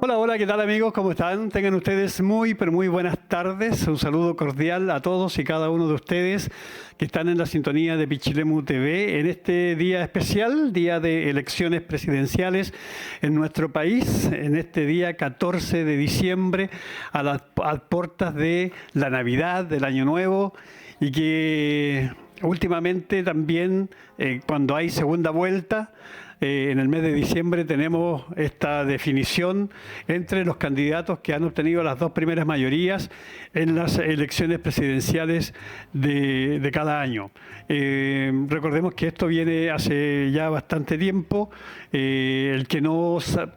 Hola, hola, ¿qué tal amigos? ¿Cómo están? Tengan ustedes muy, pero muy buenas tardes. Un saludo cordial a todos y cada uno de ustedes que están en la sintonía de Pichilemu TV en este día especial, día de elecciones presidenciales en nuestro país, en este día 14 de diciembre, a las puertas de la Navidad, del Año Nuevo, y que últimamente también, cuando hay segunda vuelta, en el mes de diciembre tenemos esta definición entre los candidatos que han obtenido las dos primeras mayorías en las elecciones presidenciales de cada año. Recordemos que esto viene hace ya bastante tiempo.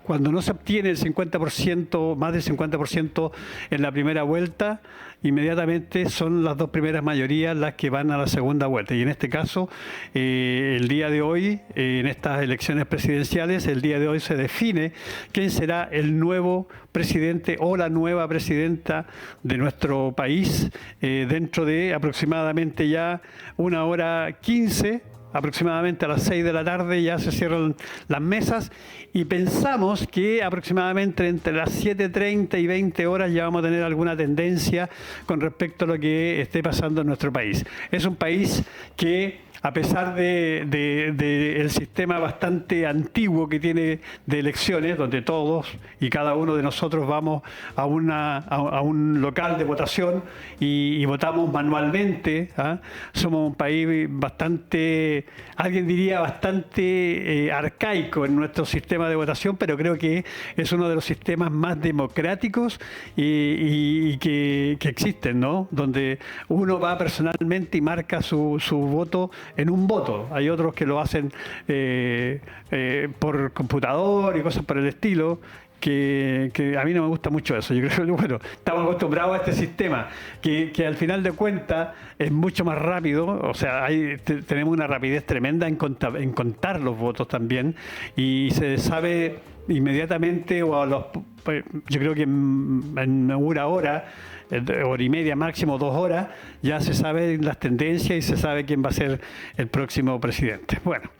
Cuando no se obtiene el 50%, más del 50% en la primera vuelta, inmediatamente son las dos primeras mayorías las que van a la segunda vuelta. Y en este caso, el día de hoy, en estas elecciones presidenciales, el día de hoy se define quién será el nuevo presidente o la nueva presidenta de nuestro país dentro de aproximadamente ya 1:15. Aproximadamente a las 6 de la tarde ya se cierran las mesas y pensamos que aproximadamente entre las 7:30 y 20 horas ya vamos a tener alguna tendencia con respecto a lo que esté pasando en nuestro país. Es un país que, a pesar del sistema bastante antiguo que tiene de elecciones, donde todos y cada uno de nosotros vamos a un local de votación y votamos manualmente, somos un país bastante, alguien diría bastante arcaico en nuestro sistema de votación, pero creo que es uno de los sistemas más democráticos y que existen, ¿no? Donde uno va personalmente y marca su voto en un voto. Hay otros que lo hacen por computador y cosas por el estilo, que a mí no me gusta mucho eso. Yo creo que, bueno, estamos acostumbrados a este sistema, que al final de cuentas es mucho más rápido. O sea, tenemos una rapidez tremenda en contar los votos también, y se sabe inmediatamente, yo creo que en una hora y media, máximo 2 horas, ya se sabe las tendencias y se sabe quién va a ser el próximo presidente. Bueno,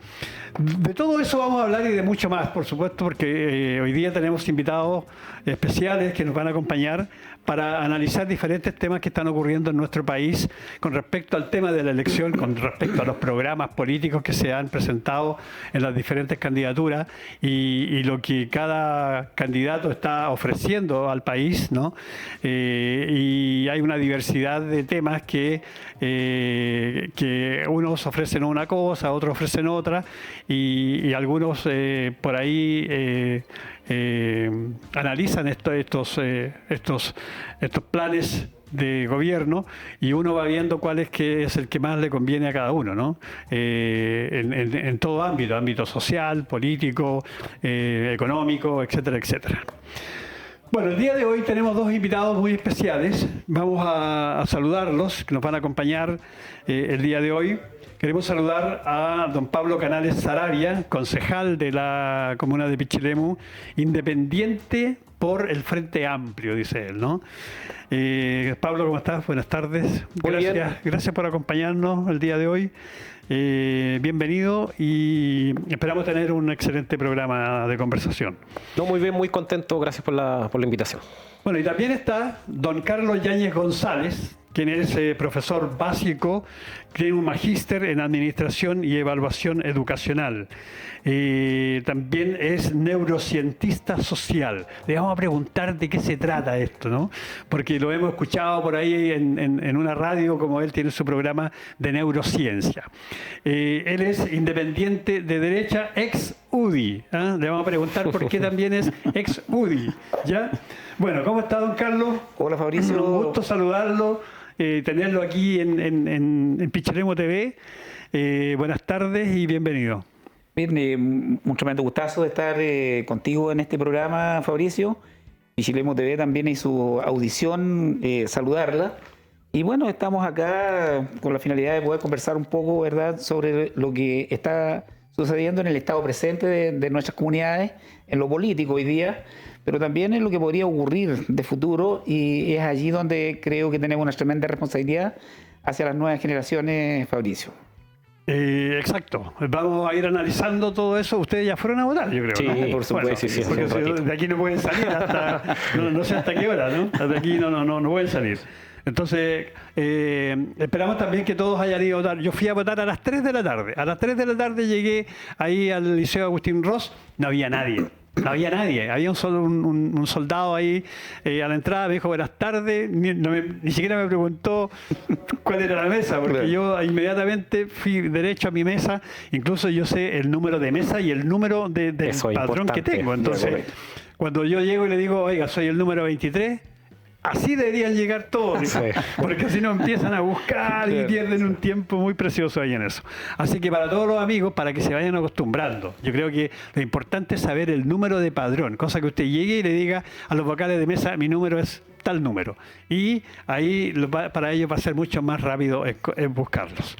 de todo eso vamos a hablar y de mucho más, por supuesto, porque hoy día tenemos invitados especiales que nos van a acompañar para analizar diferentes temas que están ocurriendo en nuestro país con respecto al tema de la elección, con respecto a los programas políticos que se han presentado en las diferentes candidaturas y lo que cada candidato está ofreciendo al país, ¿no? Y hay una diversidad de temas que unos ofrecen una cosa, otros ofrecen otra, y algunos por ahí analizan estos planes de gobierno, y uno va viendo cuál es el que más le conviene a cada uno, ¿no? En todo ámbito social, político, económico, etcétera, etcétera. Bueno, el día de hoy tenemos dos invitados muy especiales. Vamos a saludarlos, que nos van a acompañar el día de hoy. Queremos saludar a don Pablo Canales Saravia, concejal de la comuna de Pichilemu, independiente por el Frente Amplio, dice él, ¿no? Pablo, ¿cómo estás? Buenas tardes. Gracias por acompañarnos el día de hoy. Bienvenido, y esperamos tener un excelente programa de conversación. No, muy bien, muy contento. Gracias por la invitación. Bueno, y también está don Carlos Yáñez González, quien es profesor básico, tiene un magíster en Administración y Evaluación Educacional. También es neurocientista social. Le vamos a preguntar de qué se trata esto, ¿no? Porque lo hemos escuchado por ahí en una radio, como él tiene su programa de neurociencia. Él es independiente de derecha, ex UDI. Le vamos a preguntar por qué también es ex UDI, ¿ya? Bueno, ¿cómo está, don Carlos? Hola, Fabricio. Un gusto saludarlo, tenerlo aquí en Pichilemu TV. Buenas tardes y bienvenido. Bien, un tremendo gustazo de estar contigo en este programa, Fabricio. Pichilemu TV también y su audición, saludarla. Y bueno, estamos acá con la finalidad de poder conversar un poco, ¿verdad?, sobre lo que está sucediendo en el estado presente de nuestras comunidades, en lo político hoy día, pero también en lo que podría ocurrir de futuro, y es allí donde creo que tenemos una tremenda responsabilidad hacia las nuevas generaciones, Fabricio. Exacto. Vamos a ir analizando todo eso. Ustedes ya fueron a votar, yo creo. Sí, ¿no? por supuesto. Bueno, Sí, porque hace un ratito. de aquí no pueden salir hasta... No sé hasta qué hora, ¿no? Hasta aquí no pueden salir. Entonces, esperamos también que todos hayan ido a votar. Yo fui a votar a las 3 de la tarde. A las 3 de la tarde llegué ahí al Liceo Agustín Ross. No había nadie. No había nadie. Había un soldado ahí a la entrada. Me dijo buenas tardes. Ni siquiera me preguntó cuál era la mesa, porque Claro. yo inmediatamente fui derecho a mi mesa. Incluso yo sé el número de mesa y el número del Eso es padrón que importante. tengo. Entonces, Correcto. cuando yo llego y le digo, oiga, soy el número 23, así deberían llegar todos, Sí. porque si no empiezan a buscar y Claro. pierden un tiempo muy precioso ahí en eso. Así que para todos los amigos, para que se vayan acostumbrando, yo creo que lo importante es saber el número de padrón, cosa que usted llegue y le diga a los vocales de mesa, mi número es tal número. Y ahí para ellos va a ser mucho más rápido buscarlos.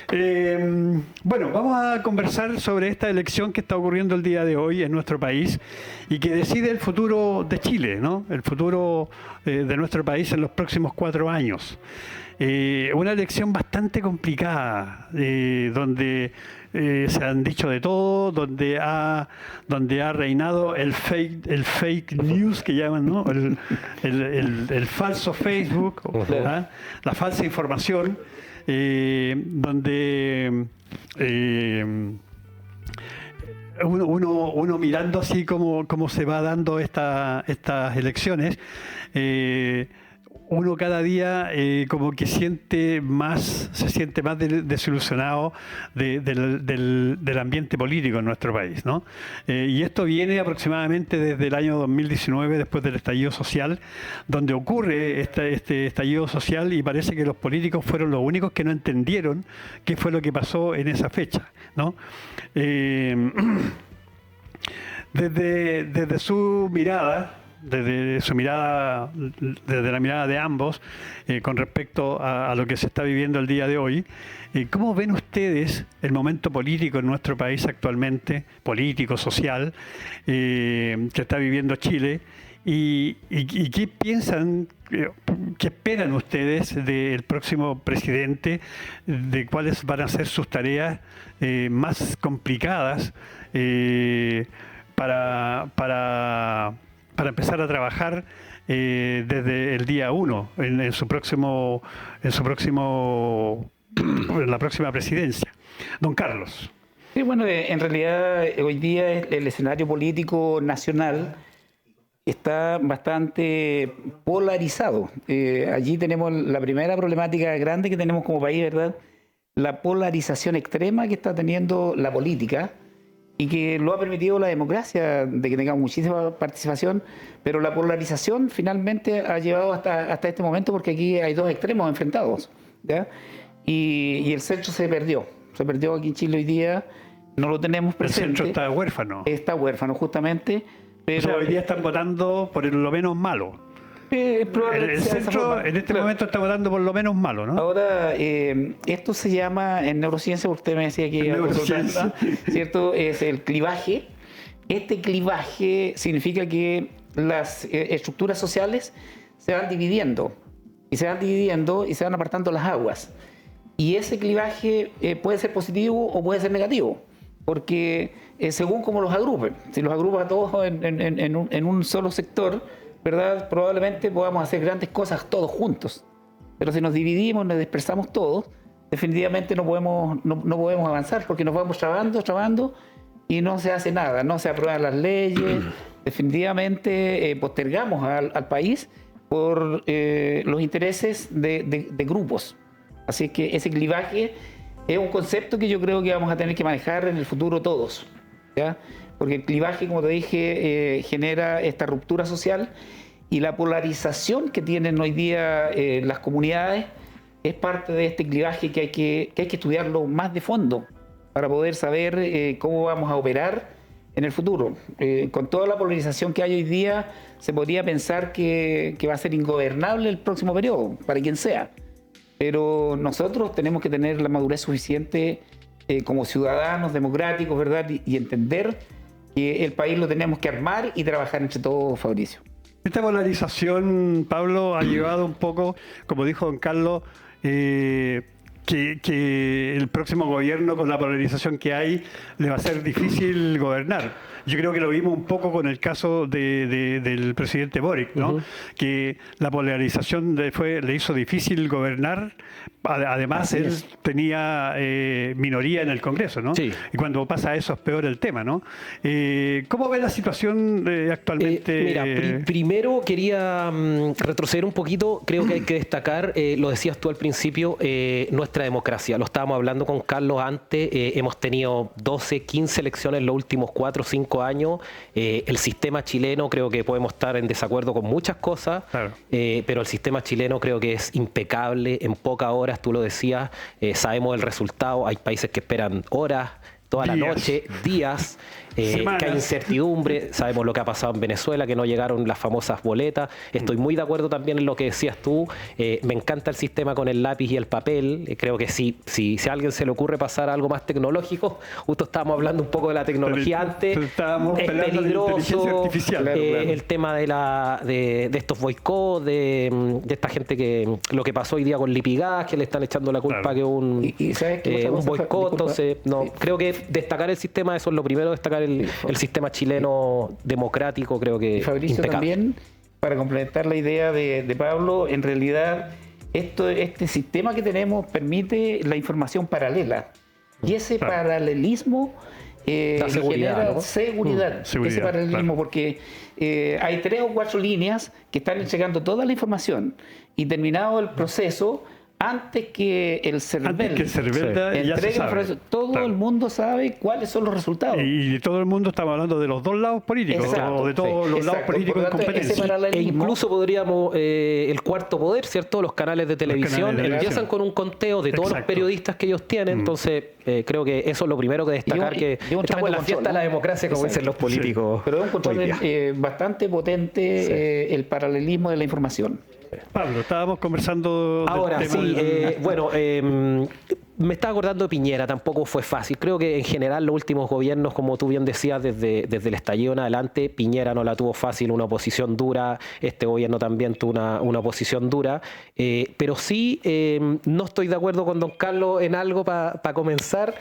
Bueno, vamos a conversar sobre esta elección que está ocurriendo el día de hoy en nuestro país y que decide el futuro de Chile, ¿no? El futuro de nuestro país en los próximos 4 años. Una elección bastante complicada, donde se han dicho de todo, donde ha reinado el fake news que llaman, ¿no? El falso Facebook, ¿ah? La falsa información. Donde uno mirando así como se va dando estas elecciones, uno cada día como que se siente más desilusionado del ambiente político en nuestro país, ¿no? Y esto viene aproximadamente desde el año 2019, después del estallido social, donde ocurre este estallido social y parece que los políticos fueron los únicos que no entendieron qué fue lo que pasó en esa fecha, ¿no? Desde su mirada, desde la mirada de ambos, con respecto a lo que se está viviendo el día de hoy, ¿cómo ven ustedes el momento político en nuestro país actualmente, político, social, que está viviendo Chile? ¿Y qué piensan, qué esperan ustedes del próximo presidente, de cuáles van a ser sus tareas más complicadas para empezar a trabajar desde el día 1 en la próxima presidencia? Don Carlos. Sí, bueno, en realidad hoy día el escenario político nacional está bastante polarizado. Allí tenemos la primera problemática grande que tenemos como país, ¿verdad? La polarización extrema que está teniendo la política y que lo ha permitido la democracia, de que tengamos muchísima participación, pero la polarización finalmente ha llevado hasta este momento porque aquí hay dos extremos enfrentados, ¿ya? Y el centro se perdió aquí en Chile hoy día, no lo tenemos El presente. centro está huérfano. Está huérfano justamente, pero O sea, hoy día están votando por lo menos malo. probablemente El sea de esa centro forma. en este Claro. momento está votando por lo menos malo, ¿no? Ahora, esto se llama en neurociencia, porque usted me decía que En iba a consultar, neurociencia. ¿cierto? Es el clivaje. Este clivaje significa que las estructuras sociales se van dividiendo y se van apartando las aguas. Y ese clivaje puede ser positivo o puede ser negativo, porque según cómo los agrupen, si los agrupas a todos en un solo sector, ¿verdad? Probablemente podamos hacer grandes cosas todos juntos. Pero si nos dividimos, nos dispersamos todos, definitivamente no podemos avanzar porque nos vamos trabando y no se hace nada, no se aprueban las leyes, definitivamente postergamos al país por los intereses de grupos. Así que ese clivaje es un concepto que yo creo que vamos a tener que manejar en el futuro todos, ¿ya? Porque el clivaje, como te dije, genera esta ruptura social y la polarización que tienen hoy día las comunidades es parte de este clivaje que hay que estudiarlo más de fondo para poder saber cómo vamos a operar en el futuro. Con toda la polarización que hay hoy día, se podría pensar que va a ser ingobernable el próximo periodo, para quien sea. Pero nosotros tenemos que tener la madurez suficiente como ciudadanos democráticos, ¿verdad? Y entender que el país lo tenemos que armar y trabajar entre todos, Fabricio. Esta polarización, Pablo, ha llevado un poco, como dijo don Carlos, que el próximo gobierno, con la polarización que hay, le va a ser difícil gobernar. Yo creo que lo vimos un poco con el caso del presidente Boric, ¿no? Que la polarización le hizo difícil gobernar. Además, él tenía minoría en el Congreso, ¿no? Sí. Y cuando pasa eso es peor el tema, ¿no? ¿Cómo ve la situación actualmente? Mira, primero quería retroceder un poquito. Creo que hay que destacar, lo decías tú al principio, nuestra democracia. Lo estábamos hablando con Carlos antes. Hemos tenido 12, 15 elecciones en los últimos 4 o 5 años. El sistema chileno, creo que podemos estar en desacuerdo con muchas cosas, Claro. pero el sistema chileno creo que es impecable. En pocas horas, tú lo decías, sabemos el resultado. Hay países que esperan horas, toda la Días. noche, días, que hay incertidumbre. Sabemos lo que ha pasado en Venezuela, que no llegaron las famosas boletas. Estoy muy de acuerdo también en lo que decías tú. Me encanta el sistema con el lápiz y el papel. Creo que si a alguien se le ocurre pasar a algo más tecnológico, justo estábamos hablando un poco de la tecnología antes, Estábamos es pelando la inteligencia peligroso. artificial. Claro. El tema de estos boicots, de esta gente que lo que pasó hoy día con Lipigas, que le están echando la culpa Claro. que Y ¿sabes qué otra un cosa? boicot. Disculpa. Entonces, no, Sí. creo que destacar el sistema, eso es lo primero, destacar el sistema chileno democrático, creo que Y Fabricio impecable. también, para complementar la idea de Pablo, en realidad este sistema que tenemos permite la información paralela. Y ese Claro. paralelismo Da seguridad, genera ¿no? seguridad. Seguridad, Ese paralelismo, claro. porque hay 3 o 4 líneas que están entregando toda la información y terminado el proceso, antes que el CERVEL Antes que el CERVEL ya se entregue sabe. información, todo Claro. el mundo sabe cuáles son los resultados. Y todo el mundo estamos hablando de los dos lados políticos, Exacto, o de todos sí, los exacto. lados políticos Por en lo tanto, competencia. ese paralelismo- E incluso podríamos, el cuarto poder, ¿cierto? Los canales de televisión canales de empiezan televisión. con un conteo de todos los Exacto. periodistas que ellos tienen. Entonces, creo que eso es lo primero que destacar, Y un- que y un estamos en tremendo la fiesta control, de la ¿no? democracia, como Exacto. dicen los políticos. Pero es un control hoy día. bastante potente el paralelismo de la información. Pablo, estábamos conversando del Ahora, tema sí, del- bueno, me estaba acordando de Piñera, tampoco fue fácil. Creo que en general los últimos gobiernos, como tú bien decías, desde el estallido en adelante, Piñera no la tuvo fácil, una oposición dura, este gobierno también tuvo una oposición dura, pero sí, no estoy de acuerdo con don Carlos en algo para comenzar.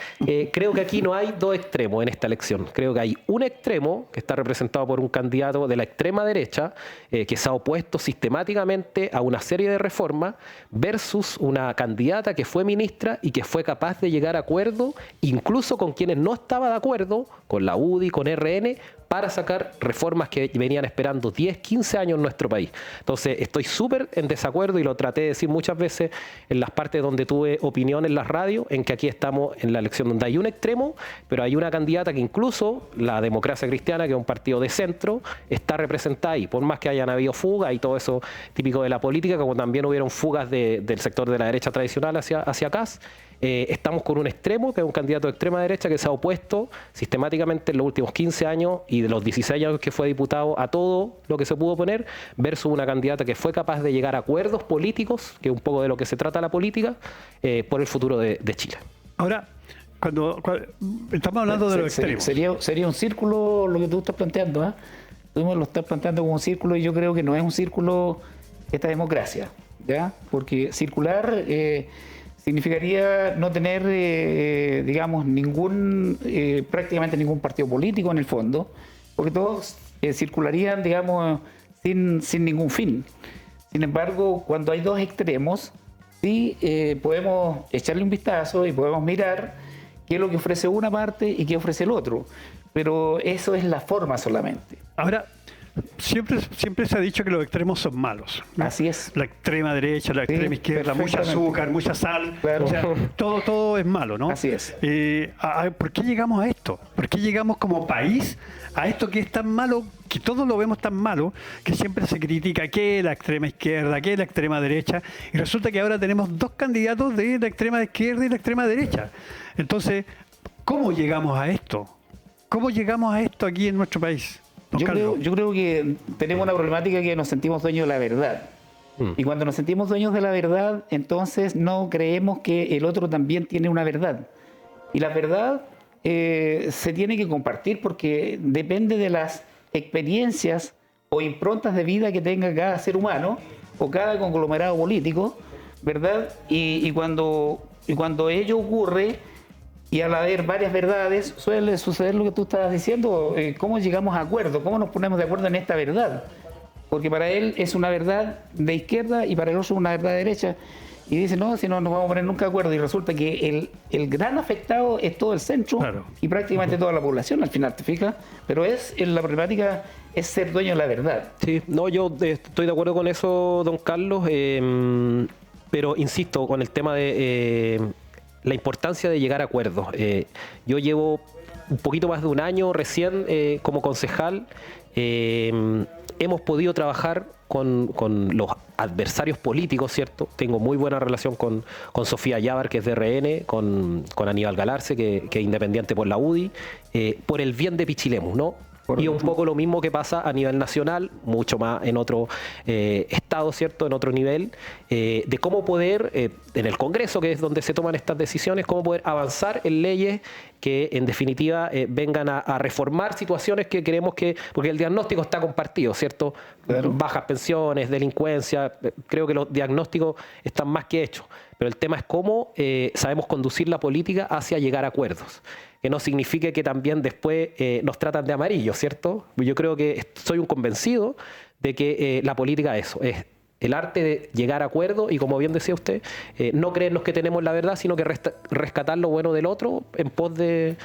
Creo que aquí no hay dos extremos en esta elección. Creo que hay un extremo que está representado por un candidato de la extrema derecha, que se ha opuesto sistemáticamente a una serie de reformas, versus una candidata que fue ministra y que fue capaz de llegar a acuerdo, incluso con quienes no estaba de acuerdo, con la UDI, con RN, para sacar reformas que venían esperando 10, 15 años en nuestro país. Entonces, estoy súper en desacuerdo, y lo traté de decir muchas veces en las partes donde tuve opinión en las radios, en que aquí estamos en la elección donde hay un extremo, pero hay una candidata que incluso la Democracia Cristiana, que es un partido de centro, está representada ahí. Por más que hayan habido fugas y todo eso típico de la política, como también hubieron fugas del sector de la derecha tradicional hacia Kast, estamos con un extremo, que es un candidato de extrema derecha, que se ha opuesto sistemáticamente en los últimos 15 años y de los 16 años que fue diputado a todo lo que se pudo poner, versus una candidata que fue capaz de llegar a acuerdos políticos, que es un poco de lo que se trata la política, por el futuro de Chile. Ahora, cuando estamos hablando de los extremos. Sería un círculo lo que tú estás planteando, ¿ah? Tú lo estás planteando como un círculo, y yo creo que no es un círculo esta democracia, ¿ya? Porque circular significaría no tener, digamos, prácticamente ningún partido político en el fondo, porque todos circularían, digamos, sin ningún fin. Sin embargo, cuando hay dos extremos, sí podemos echarle un vistazo y podemos mirar qué es lo que ofrece una parte y qué ofrece el otro. Pero eso es la forma solamente. Ahora, siempre se ha dicho que los extremos son malos, ¿no? Así es. La extrema derecha, la extrema izquierda, mucha perfectamente. azúcar, mucha sal. Claro. O sea, todo es malo, ¿no? Así es. ¿Por qué llegamos a esto? ¿Por qué llegamos como país a esto que es tan malo, que todos lo vemos tan malo, que siempre se critica que la extrema izquierda, que la extrema derecha, y resulta que ahora tenemos dos candidatos de la extrema izquierda y la extrema derecha? Entonces, ¿cómo llegamos a esto? ¿Cómo llegamos a esto aquí en nuestro país? Don Carlos. Yo creo que tenemos una problemática, que nos sentimos dueños de la verdad. Y cuando nos sentimos dueños de la verdad, entonces no creemos que el otro también tiene una verdad. Y la verdad se tiene que compartir, porque depende de las experiencias o improntas de vida que tenga cada ser humano o cada conglomerado político, ¿verdad? Y cuando y cuando ello ocurre, y al haber varias verdades, suele suceder lo que tú estabas diciendo, cómo llegamos a acuerdo, cómo nos ponemos de acuerdo en esta verdad. Porque para él es una verdad de izquierda y para el otro una verdad de derecha. Y dice, no, si no nos vamos a poner nunca de acuerdo. Y resulta que el gran afectado es todo el centro, claro, y prácticamente toda la población al final, ¿te fijas? Pero la problemática es ser dueño de la verdad. Sí, no, yo estoy de acuerdo con eso, don Carlos, pero insisto, con el tema de la importancia de llegar a acuerdos. Yo llevo un poquito más de un año recién como concejal. Hemos podido trabajar con los adversarios políticos, ¿cierto? Tengo muy buena relación con Sofía Yávar, que es de RN, con Aníbal Galarce, que es independiente por la UDI, por el bien de Pichilemu, ¿no? Y un poco lo mismo que pasa a nivel nacional, mucho más en otro estado, ¿cierto? En otro nivel, de cómo poder, en el Congreso, que es donde se toman estas decisiones, cómo poder avanzar en leyes que en definitiva vengan a reformar situaciones que creemos que, porque el diagnóstico está compartido, ¿cierto? Claro. Bajas pensiones, delincuencia, creo que los diagnósticos están más que hechos, pero el tema es cómo sabemos conducir la política hacia llegar a acuerdos. Que no signifique que también después nos tratan de amarillo, ¿cierto? Yo creo que soy un convencido de que la política es el arte de llegar a acuerdos y, como bien decía usted, no creernos que tenemos la verdad, sino que rescatar lo bueno del otro en pos de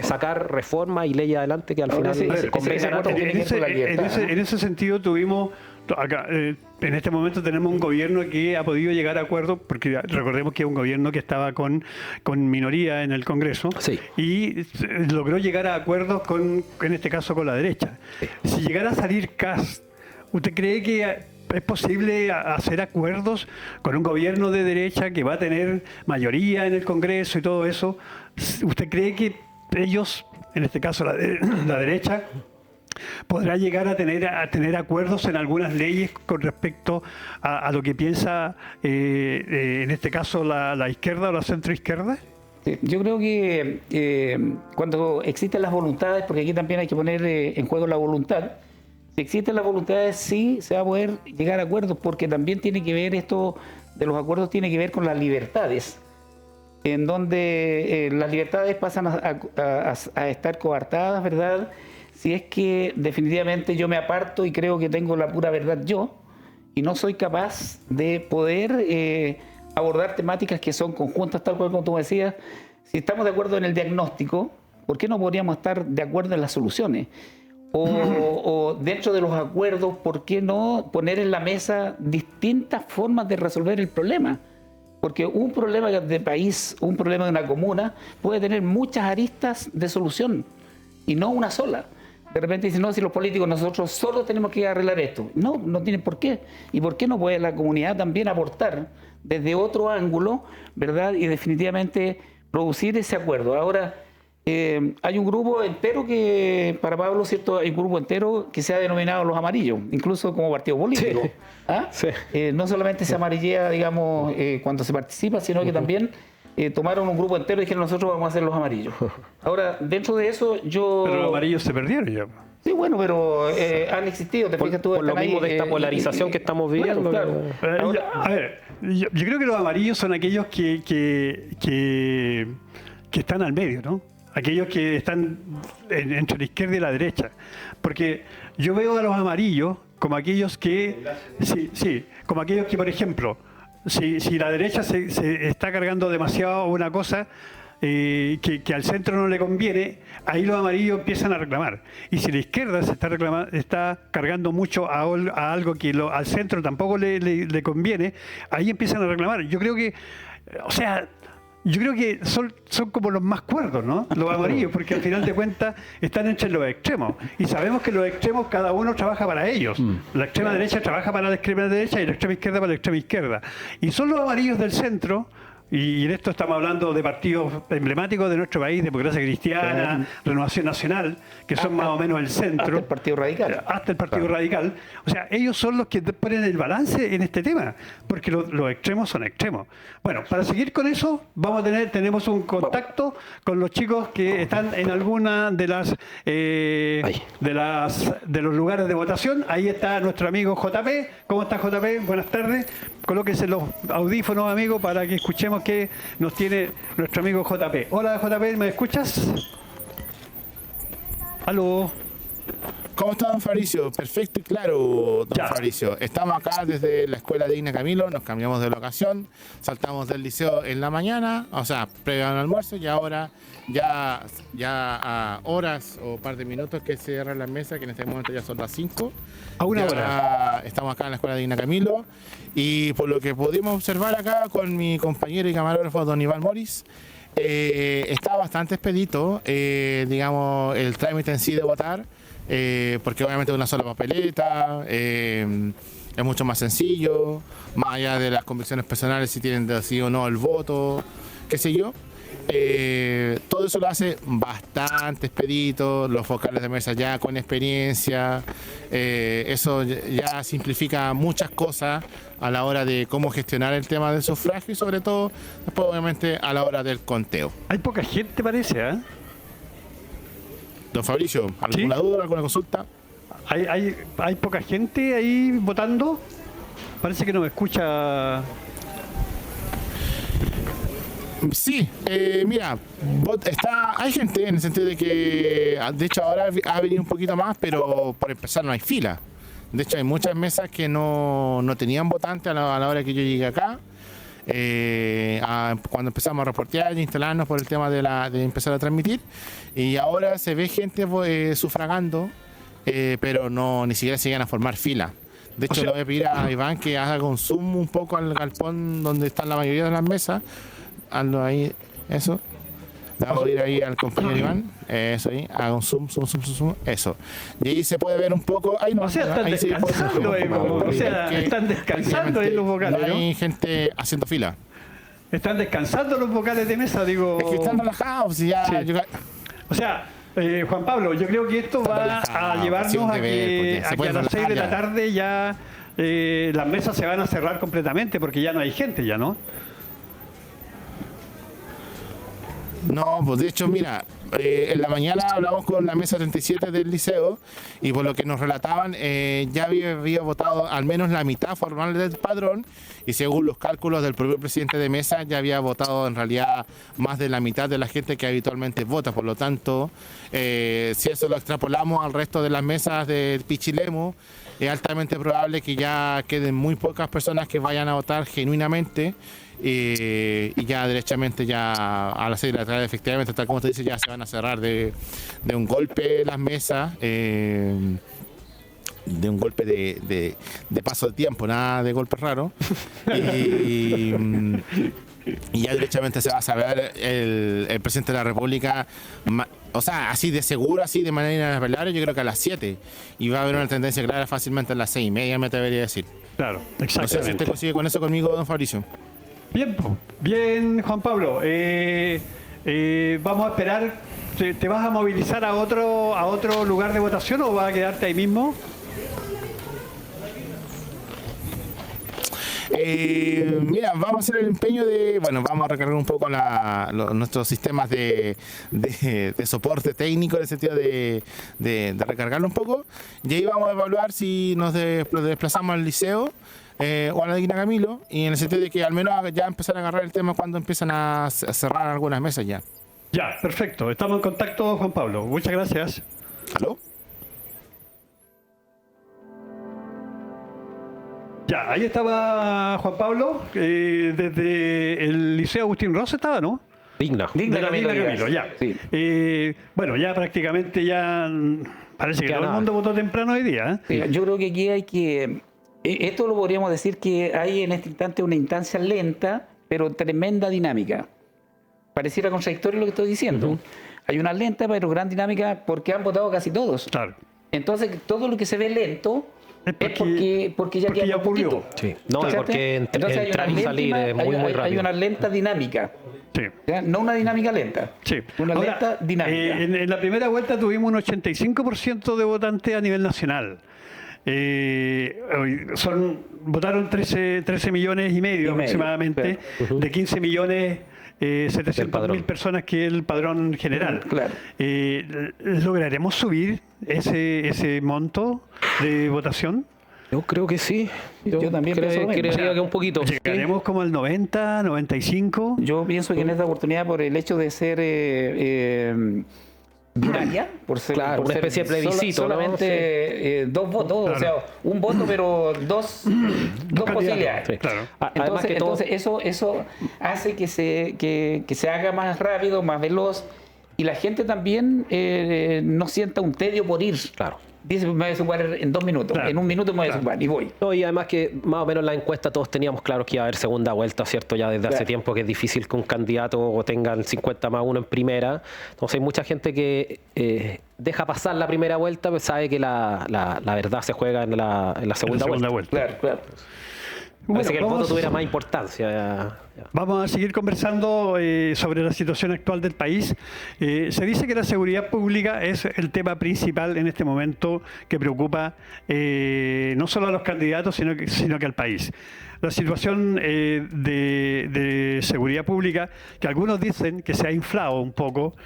sacar reformas y leyes adelante que al final convengan a todos. En ese sentido tuvimos... Acá, en este momento tenemos un gobierno que ha podido llegar a acuerdos, porque recordemos que es un gobierno que estaba con minoría en el Congreso, sí, y logró llegar a acuerdos en este caso con la derecha. Sí. Si llegara a salir Kast, ¿usted cree que es posible hacer acuerdos con un gobierno de derecha que va a tener mayoría en el Congreso y todo eso? ¿Usted cree que ellos, en este caso la derecha, podrá llegar a tener acuerdos en algunas leyes con respecto a lo que piensa, en este caso, la izquierda o la centroizquierda? Yo creo que cuando existen las voluntades, porque aquí también hay que poner en juego la voluntad, si existen las voluntades, sí se va a poder llegar a acuerdos, porque también tiene que ver esto de los acuerdos, tiene que ver con las libertades, en donde las libertades pasan a estar coartadas, ¿verdad? Si es que definitivamente yo me aparto y creo que tengo la pura verdad yo, y no soy capaz de poder abordar temáticas que son conjuntas, tal cual como tú me decías. Si estamos de acuerdo en el diagnóstico, ¿por qué no podríamos estar de acuerdo en las soluciones? O dentro de los acuerdos, ¿por qué no poner en la mesa distintas formas de resolver el problema? Porque un problema de país, un problema de una comuna, puede tener muchas aristas de solución y no una sola. De repente dicen, no, si los políticos nosotros solo tenemos que arreglar esto. No, no tienen por qué. ¿Y por qué no puede la comunidad también aportar desde otro ángulo, ¿verdad? Y definitivamente producir ese acuerdo. Ahora, hay un grupo entero que, para Pablo, ¿cierto? Hay un grupo entero que se ha denominado los amarillos, incluso como partido político. Sí. ¿Ah? Sí. No solamente se amarillea, digamos, cuando se participa, sino que también... tomaron un grupo entero y dijeron, nosotros vamos a hacer los amarillos. Ahora, dentro de eso, Pero los amarillos se perdieron ya. Sí, bueno, pero han existido. ¿Te fijas tú? Por lo mismo de esta polarización que estamos viviendo. Bueno, claro. Ahora, a ver, yo creo que los amarillos son aquellos que están al medio, ¿no? Aquellos que están entre la izquierda y la derecha. Porque yo veo a los amarillos como aquellos que... Sí, como aquellos que, por ejemplo... Si la derecha se está cargando demasiado una cosa que al centro no le conviene, ahí los amarillos empiezan a reclamar. Y si la izquierda se está cargando mucho a algo que al centro tampoco le conviene, ahí empiezan a reclamar. Yo creo que, yo creo que son como los más cuerdos, ¿no? Los amarillos, porque al final de cuentas están entre los extremos. Y sabemos que los extremos cada uno trabaja para ellos. La extrema derecha trabaja para la extrema derecha y la extrema izquierda para la extrema izquierda. Y son los amarillos del centro. Y en esto estamos hablando de partidos emblemáticos de nuestro país, Democracia Cristiana, Renovación Nacional, que son más o menos el centro. Hasta el Partido Radical. Hasta el Partido Radical. O sea, ellos son los que ponen el balance en este tema, porque los extremos son extremos. Bueno, para seguir con eso, tenemos un contacto con los chicos que están en alguna de los lugares de votación. Ahí está nuestro amigo JP. ¿Cómo está, JP? Buenas tardes. Colóquese los audífonos, amigo, para que escuchemos veamos qué nos tiene nuestro amigo JP. Hola JP, ¿me escuchas? Aló. ¿Cómo está, don Fabricio? Perfecto y claro, don Ya. Fabricio. Estamos acá desde la Escuela Digna Camilo, nos cambiamos de locación, saltamos del liceo en la mañana, o sea, previo al almuerzo, y ahora ya a horas o par de minutos que cierran las mesas, que en este momento ya son las 5. A una Ya hora. Estamos acá en la Escuela Digna Camilo, y por lo que pudimos observar acá con mi compañero y camarógrafo don Iván Moris, está bastante expedito, digamos, el trámite en sí de votar. Porque obviamente es una sola papeleta, es mucho más sencillo, más allá de las convicciones personales, si tienen de sí o no el voto, qué sé yo. Todo eso lo hace bastante expedito, los vocales de mesa ya con experiencia, eso ya simplifica muchas cosas a la hora de cómo gestionar el tema del sufragio y sobre todo después obviamente a la hora del conteo. Hay poca gente, parece, ¿eh? Don Fabricio, ¿alguna duda, alguna consulta? Hay poca gente ahí votando. Parece que no me escucha. Sí, mira, hay gente en el sentido de que, de hecho ahora ha venido un poquito más, pero por empezar no hay fila. De hecho hay muchas mesas que no tenían votantes a la hora que yo llegué acá. Cuando empezamos a reportear y instalarnos por el tema de empezar a transmitir, y ahora se ve gente sufragando, pero ni siquiera se llegan a formar fila. De hecho, le voy a pedir a Iván que haga un zoom un poco al galpón donde están la mayoría de las mesas. Hazlo ahí, eso. Le voy a pedir ahí al compañero Iván, eso ahí, haga un zoom, eso. Y ahí se puede ver un poco. Ahí no, O sea, están ahí se puede ver descansando, un poco más, o sea, porque están descansando ahí los vocales, no ¿no? hay gente haciendo fila. Están descansando los vocales de mesa, digo. Es que están relajados y ya. Sí. O sea, Juan Pablo, yo creo que esto Están va relajados, a sí, llevarnos un a deber, porque se que a pueden las 6 de la relajar ya. tarde ya las mesas se van a cerrar completamente porque ya no hay gente, ya, ¿no? No, pues de hecho, mira, en la mañana hablamos con la mesa 37 del liceo y por lo que nos relataban, ya había votado al menos la mitad formal del padrón y según los cálculos del propio presidente de mesa ya había votado en realidad más de la mitad de la gente que habitualmente vota. Por lo tanto, si eso lo extrapolamos al resto de las mesas de Pichilemu, es altamente probable que ya queden muy pocas personas que vayan a votar genuinamente. Y ya derechamente ya a las 6 de la tarde efectivamente, tal como te dice, ya se van a cerrar de un golpe las mesas, de un golpe de paso de tiempo, nada de golpe raro. y ya derechamente se va a saber el presidente de la República, o sea, así de seguro, así de manera inapelable, yo creo que a las 7, y va a haber una tendencia clara fácilmente a las 6:30, me atrevería a decir. Claro, No sé si exactamente. usted consigue con eso conmigo, don Fabricio. Bien, bien, Juan Pablo. Vamos a esperar. ¿Te vas a movilizar a otro lugar de votación o vas a quedarte ahí mismo? Mira, vamos a hacer el empeño vamos a recargar un poco nuestros sistemas de soporte técnico, en el sentido de recargarlo un poco, y ahí vamos a evaluar si nos desplazamos al liceo o a la Digna Camilo, y en el sentido de que al menos ya empezar a agarrar el tema cuando empiezan a cerrar algunas mesas ya. Ya, perfecto. Estamos en contacto, Juan Pablo. Muchas gracias. ¿Aló? Ya, ahí estaba Juan Pablo, desde el Liceo Agustín Rosa estaba, ¿no? Digna. De la Digna Camilo, ya. Sí. Bueno, ya prácticamente parece que Ya todo el nada. mundo votó temprano hoy día, ¿eh? Mira, yo creo que aquí hay que... Esto lo podríamos decir que hay en este instante una instancia lenta, pero tremenda dinámica. Pareciera contradictorio lo que estoy diciendo. Hay una lenta, pero gran dinámica porque han votado casi todos. Claro. Entonces, todo lo que se ve lento Es porque ya porque queda ya muy ocurrió. poquito. Sí. No, ¿Cachai? porque Entonces, hay entrar una y salir lenta- es muy hay rápido. una lenta dinámica. Sí. ¿Ya? No una dinámica lenta. Sí. Una Ahora, lenta dinámica. En la primera vuelta tuvimos un 85% de votantes a nivel nacional. Votaron 13 millones y medio aproximadamente, de 15 millones 700.000 personas que es el padrón general. Claro. ¿Lograremos subir ese monto de votación? Yo creo que sí. Yo también pienso lo mismo. Creería que un poquito. Llegaremos como al 90, 95. Yo pienso que en esta oportunidad, por el hecho de ser binaria, por ser, Claro, por una ser especie de plebiscito, ¿no? solamente dos votos, Claro. o sea, un voto, pero dos posibilidades. Sí. Claro. Además que todo- Entonces eso hace que se haga más rápido, más veloz, y la gente también no sienta un tedio por ir. Claro. Dice, me voy a desocupar en 2 minutos, Claro. en 1 minuto me voy a desocupar y voy. No, y además que más o menos en la encuesta todos teníamos claro que iba a haber segunda vuelta, ¿cierto? Ya desde hace Claro. tiempo que es difícil que un candidato tenga el 50+1 en primera. Entonces hay mucha gente que deja pasar la primera vuelta, pues sabe que la verdad se juega en la segunda vuelta. Claro, claro. Parece que el voto vamos- tuviera más importancia. Ya. Vamos a seguir conversando sobre la situación actual del país. Se dice que la seguridad pública es el tema principal en este momento que preocupa no solo a los candidatos, sino que al país. La situación de seguridad pública, que algunos dicen que se ha inflado un poco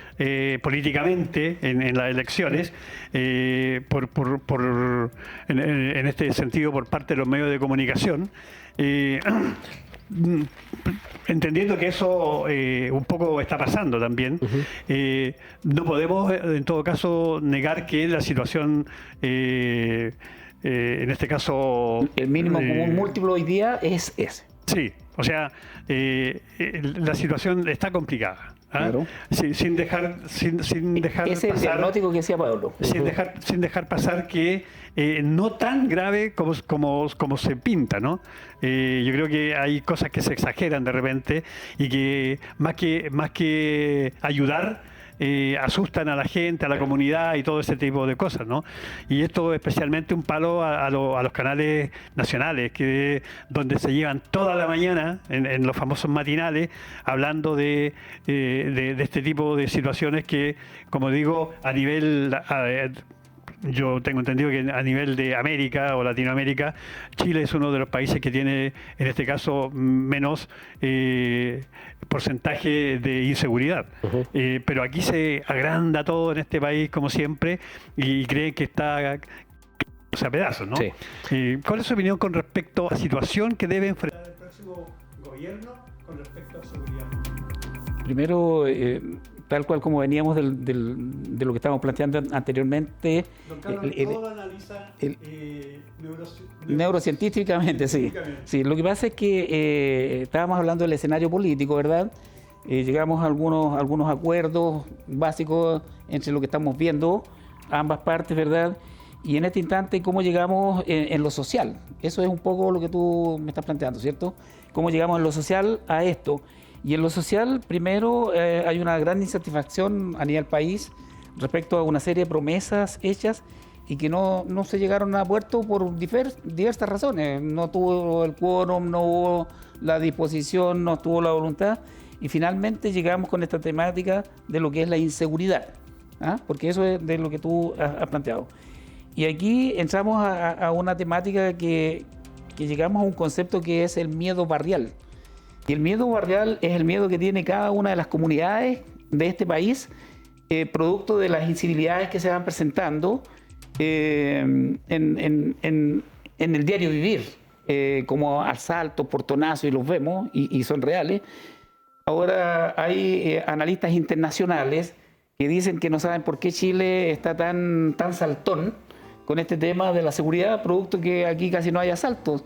políticamente en las elecciones, en este sentido por parte de los medios de comunicación. Entendiendo que eso un poco está pasando también, no podemos en todo caso negar que la situación, en este caso... El mínimo común múltiplo hoy día es ese. Sí, o sea, la situación está complicada. ¿Ah? Claro. Sin dejar Ese es el pasar, diagnóstico que decía Pablo. sin dejar pasar que no tan grave como se pinta, ¿no? Yo creo que hay cosas que se exageran de repente y que más que ayudar, asustan a la gente, a la comunidad y todo ese tipo de cosas, ¿no? Y esto especialmente un palo a los canales nacionales, donde se llevan toda la mañana en los famosos matinales hablando de este tipo de situaciones que, como digo, a nivel... yo tengo entendido que a nivel de América o Latinoamérica, Chile es uno de los países que tiene, en este caso, menos porcentaje de inseguridad. Pero aquí se agranda todo en este país, como siempre, y creen que está a pedazos, ¿no? Sí. ¿Cuál es su opinión con respecto a la situación que debe enfrentar el próximo gobierno con respecto a seguridad? Primero, tal cual como veníamos de lo que estábamos planteando anteriormente, Don Carlos, todo analiza neurocientíficamente, sí. Sí, lo que pasa es que estábamos hablando del escenario político, ¿verdad? Llegamos a algunos acuerdos básicos entre lo que estamos viendo, ambas partes, ¿verdad? Y en este instante, ¿cómo llegamos en lo social? Eso es un poco lo que tú me estás planteando, ¿cierto? ¿Cómo llegamos en lo social a esto? Y en lo social, primero, hay una gran insatisfacción a nivel país respecto a una serie de promesas hechas y que no se llegaron a puerto por diversas razones. No tuvo el quórum, no hubo la disposición, no tuvo la voluntad. Y finalmente llegamos con esta temática de lo que es la inseguridad, ¿ah? Porque eso es de lo que tú has planteado. Y aquí entramos a una temática que llegamos a un concepto que es el miedo barrial. Y el miedo barrial es el miedo que tiene cada una de las comunidades de este país, producto de las incivilidades que se van presentando en el diario vivir, como asaltos, portonazos, y los vemos, y son reales. Ahora hay analistas internacionales que dicen que no saben por qué Chile está tan saltón con este tema de la seguridad, producto que aquí casi no hay asaltos.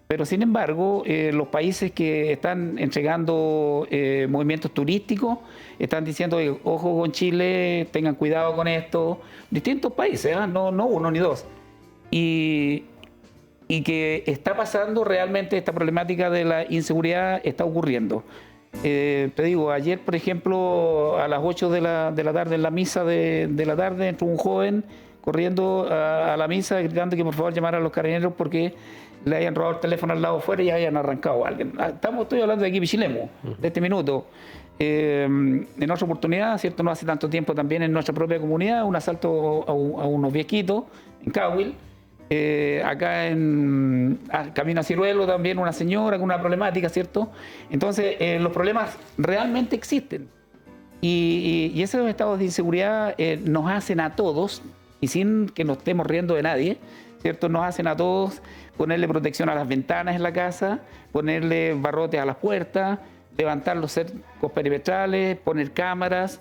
Pero sin embargo, los países que están entregando movimientos turísticos están diciendo, ojo con Chile, tengan cuidado con esto. Distintos países, no uno ni dos. Y que está pasando realmente esta problemática de la inseguridad, está ocurriendo. Te digo, ayer, por ejemplo, a las 8 de la tarde, en la misa de la tarde, entró un joven corriendo a la misa gritando que por favor llamara a los carabineros porque le hayan robado el teléfono al lado afuera y hayan arrancado a alguien. Estoy hablando de aquí, Pichilemu, de este minuto. En otra oportunidad, ¿cierto? No hace tanto tiempo también en nuestra propia comunidad, un asalto a unos viejitos en Cahuil. Acá en camino a Ciruelo también una señora con una problemática, ¿cierto? Entonces, los problemas realmente existen. Y esos estados de inseguridad nos hacen a todos y sin que nos estemos riendo de nadie, ¿cierto? Nos hacen a todos ponerle protección a las ventanas en la casa, ponerle barrotes a las puertas, levantar los cercos perimetrales, poner cámaras,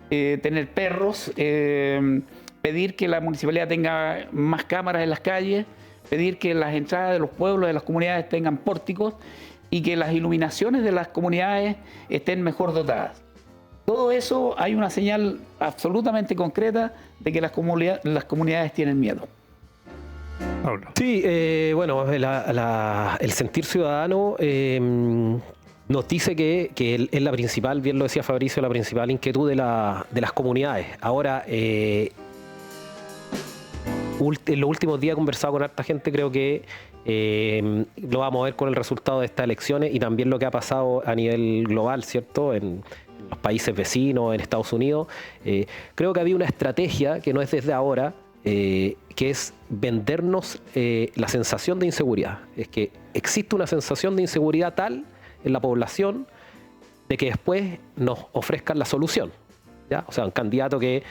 tener perros, pedir que la municipalidad tenga más cámaras en las calles, pedir que las entradas de los pueblos, de las comunidades tengan pórticos y que las iluminaciones de las comunidades estén mejor dotadas. Todo eso hay una señal absolutamente concreta de que las comunidades tienen miedo. Pablo. Sí, bueno, el sentir ciudadano nos dice que es la principal, bien lo decía Fabricio, la principal inquietud de las comunidades. Ahora, en los últimos días he conversado con harta gente, creo que lo vamos a ver con el resultado de estas elecciones y también lo que ha pasado a nivel global, ¿cierto? En los países vecinos, en Estados Unidos. Creo que había una estrategia que no es desde ahora, que es vendernos la sensación de inseguridad. Es que existe una sensación de inseguridad tal en la población de que después nos ofrezcan la solución, ¿ya? O sea, un candidato que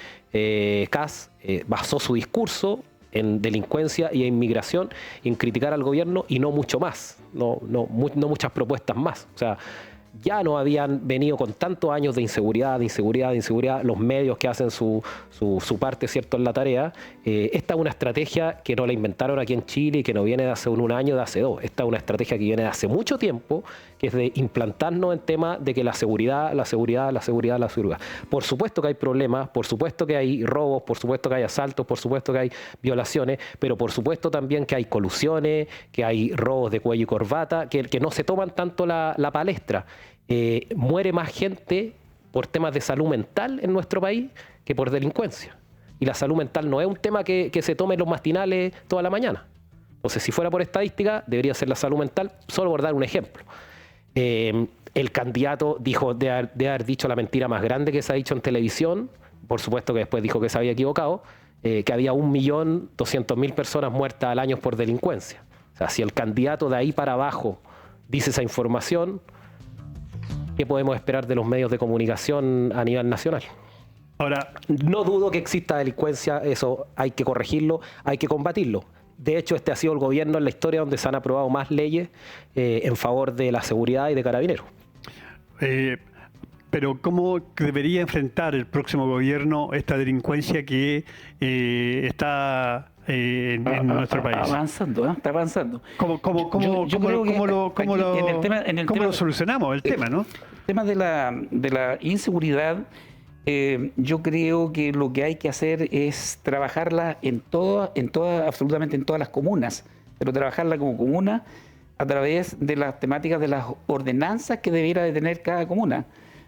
Kast basó su discurso en delincuencia y en inmigración, en criticar al gobierno y no mucho más, no muchas propuestas más. O sea, ya no habían venido con tantos años de inseguridad, los medios que hacen su parte, ¿cierto?, en la tarea. Esta es una estrategia que no la inventaron aquí en Chile y que no viene de hace un año, de hace dos. Esta es una estrategia que viene de hace mucho tiempo, que es de implantarnos en temas de que la seguridad. Por supuesto que hay problemas, por supuesto que hay robos, por supuesto que hay asaltos, por supuesto que hay violaciones, pero por supuesto también que hay colusiones, que hay robos de cuello y corbata, que no se toman tanto la palestra. Muere más gente por temas de salud mental en nuestro país que por delincuencia. Y la salud mental no es un tema que se tome en los matinales toda la mañana. Entonces, si fuera por estadística, debería ser la salud mental, solo por dar un ejemplo. El candidato dijo de haber dicho la mentira más grande que se ha dicho en televisión, por supuesto que después dijo que se había equivocado, que había 1.200.000 personas muertas al año por delincuencia. O sea, si el candidato de ahí para abajo dice esa información, ¿qué podemos esperar de los medios de comunicación a nivel nacional? Ahora, no dudo que exista delincuencia, eso hay que corregirlo, hay que combatirlo. De hecho, este ha sido el gobierno en la historia donde se han aprobado más leyes en favor de la seguridad y de carabineros. Pero ¿cómo debería enfrentar el próximo gobierno esta delincuencia que está en nuestro país? Está avanzando. ¿Cómo lo solucionamos el tema, no? El tema de la inseguridad, yo creo que lo que hay que hacer es trabajarla absolutamente en todas las comunas, pero trabajarla como comuna a través de las temáticas de las ordenanzas que debiera de tener cada comuna.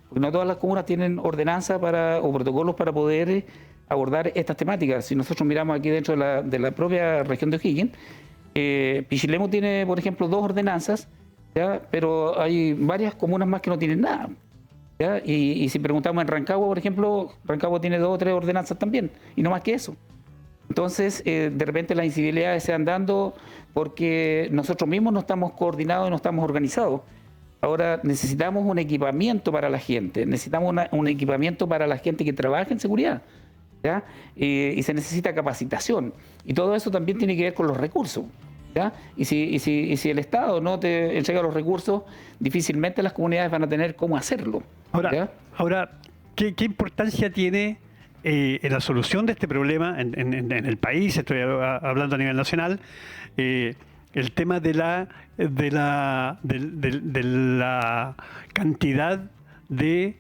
Porque no todas las comunas tienen ordenanzas o protocolos para poder abordar estas temáticas. Si nosotros miramos aquí dentro de la propia región de O'Higgins, Pichilemu tiene, por ejemplo, 2 ordenanzas, ¿ya? Pero hay varias comunas más que no tienen nada, ¿ya? Y si preguntamos en Rancagua, por ejemplo, Rancagua tiene 2 o 3 ordenanzas también, y no más que eso. Entonces, de repente las incivilidades se van dando porque nosotros mismos no estamos coordinados y no estamos organizados. Ahora necesitamos un equipamiento para la gente, necesitamos un equipamiento para la gente que trabaja en seguridad, ¿ya? Y se necesita capacitación. Y todo eso también tiene que ver con los recursos, ¿ya? Y si el Estado no te entrega los recursos, difícilmente las comunidades van a tener cómo hacerlo. Ahora, ¿qué importancia tiene en la solución de este problema en el país? Estoy hablando a nivel nacional. El tema de la cantidad de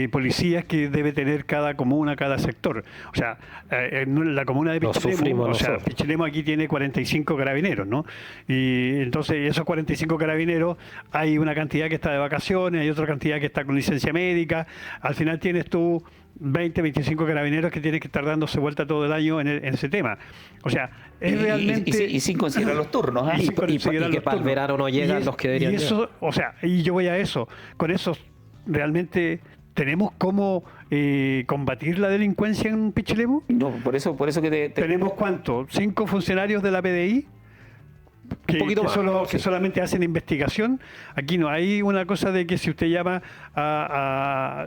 policías que debe tener cada comuna, cada sector. O sea, la comuna de Pichilemu aquí tiene 45 carabineros, ¿no? Y entonces esos 45 carabineros, hay una cantidad que está de vacaciones, hay otra cantidad que está con licencia médica. Al final tienes tú 20, 25 carabineros que tienen que estar dándose vuelta todo el año en ese tema. O sea, es realmente... Y sin considerar los turnos. Y que para el verano no llegan los que deberían llegar. O sea, y yo voy a eso. Con eso realmente... ¿Tenemos cómo combatir la delincuencia en Pichilemu? No, por eso que ¿Tenemos cuánto? ¿5 funcionarios de la PDI? que, poquito que más, solo, sí. que solamente hacen investigación. Aquí no hay una cosa de que si usted llama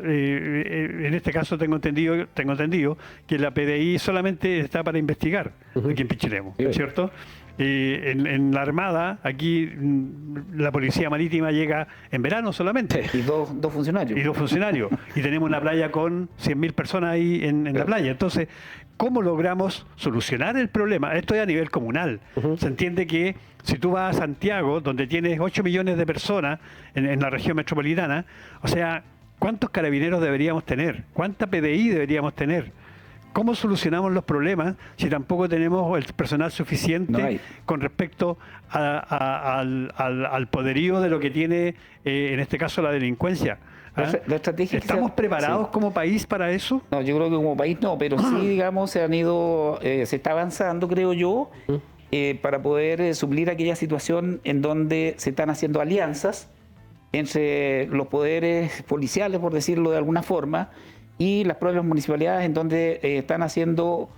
en este caso tengo entendido que la PDI solamente está para investigar aquí en Pichilemu, Sí. ¿cierto? En la Armada, aquí la Policía Marítima llega en verano solamente. Y dos funcionarios. Y dos funcionarios. Y tenemos una playa con 100.000 personas ahí en la playa. Entonces, ¿cómo logramos solucionar el problema? Esto es a nivel comunal. Se entiende que si tú vas a Santiago, donde tienes 8 millones de personas en la región metropolitana, o sea, ¿cuántos carabineros deberíamos tener? ¿Cuánta PDI deberíamos tener? ¿Cómo solucionamos los problemas si tampoco tenemos el personal suficiente No hay. con respecto al poderío de lo que tiene, en este caso, la delincuencia? ¿Ah? La estrategia que ¿Estamos preparados sí. como país para eso? No, yo creo que como país no, pero sí, digamos, se está avanzando, creo yo, para poder suplir aquella situación en donde se están haciendo alianzas entre los poderes policiales, por decirlo de alguna forma, y las propias municipalidades, en donde están haciendo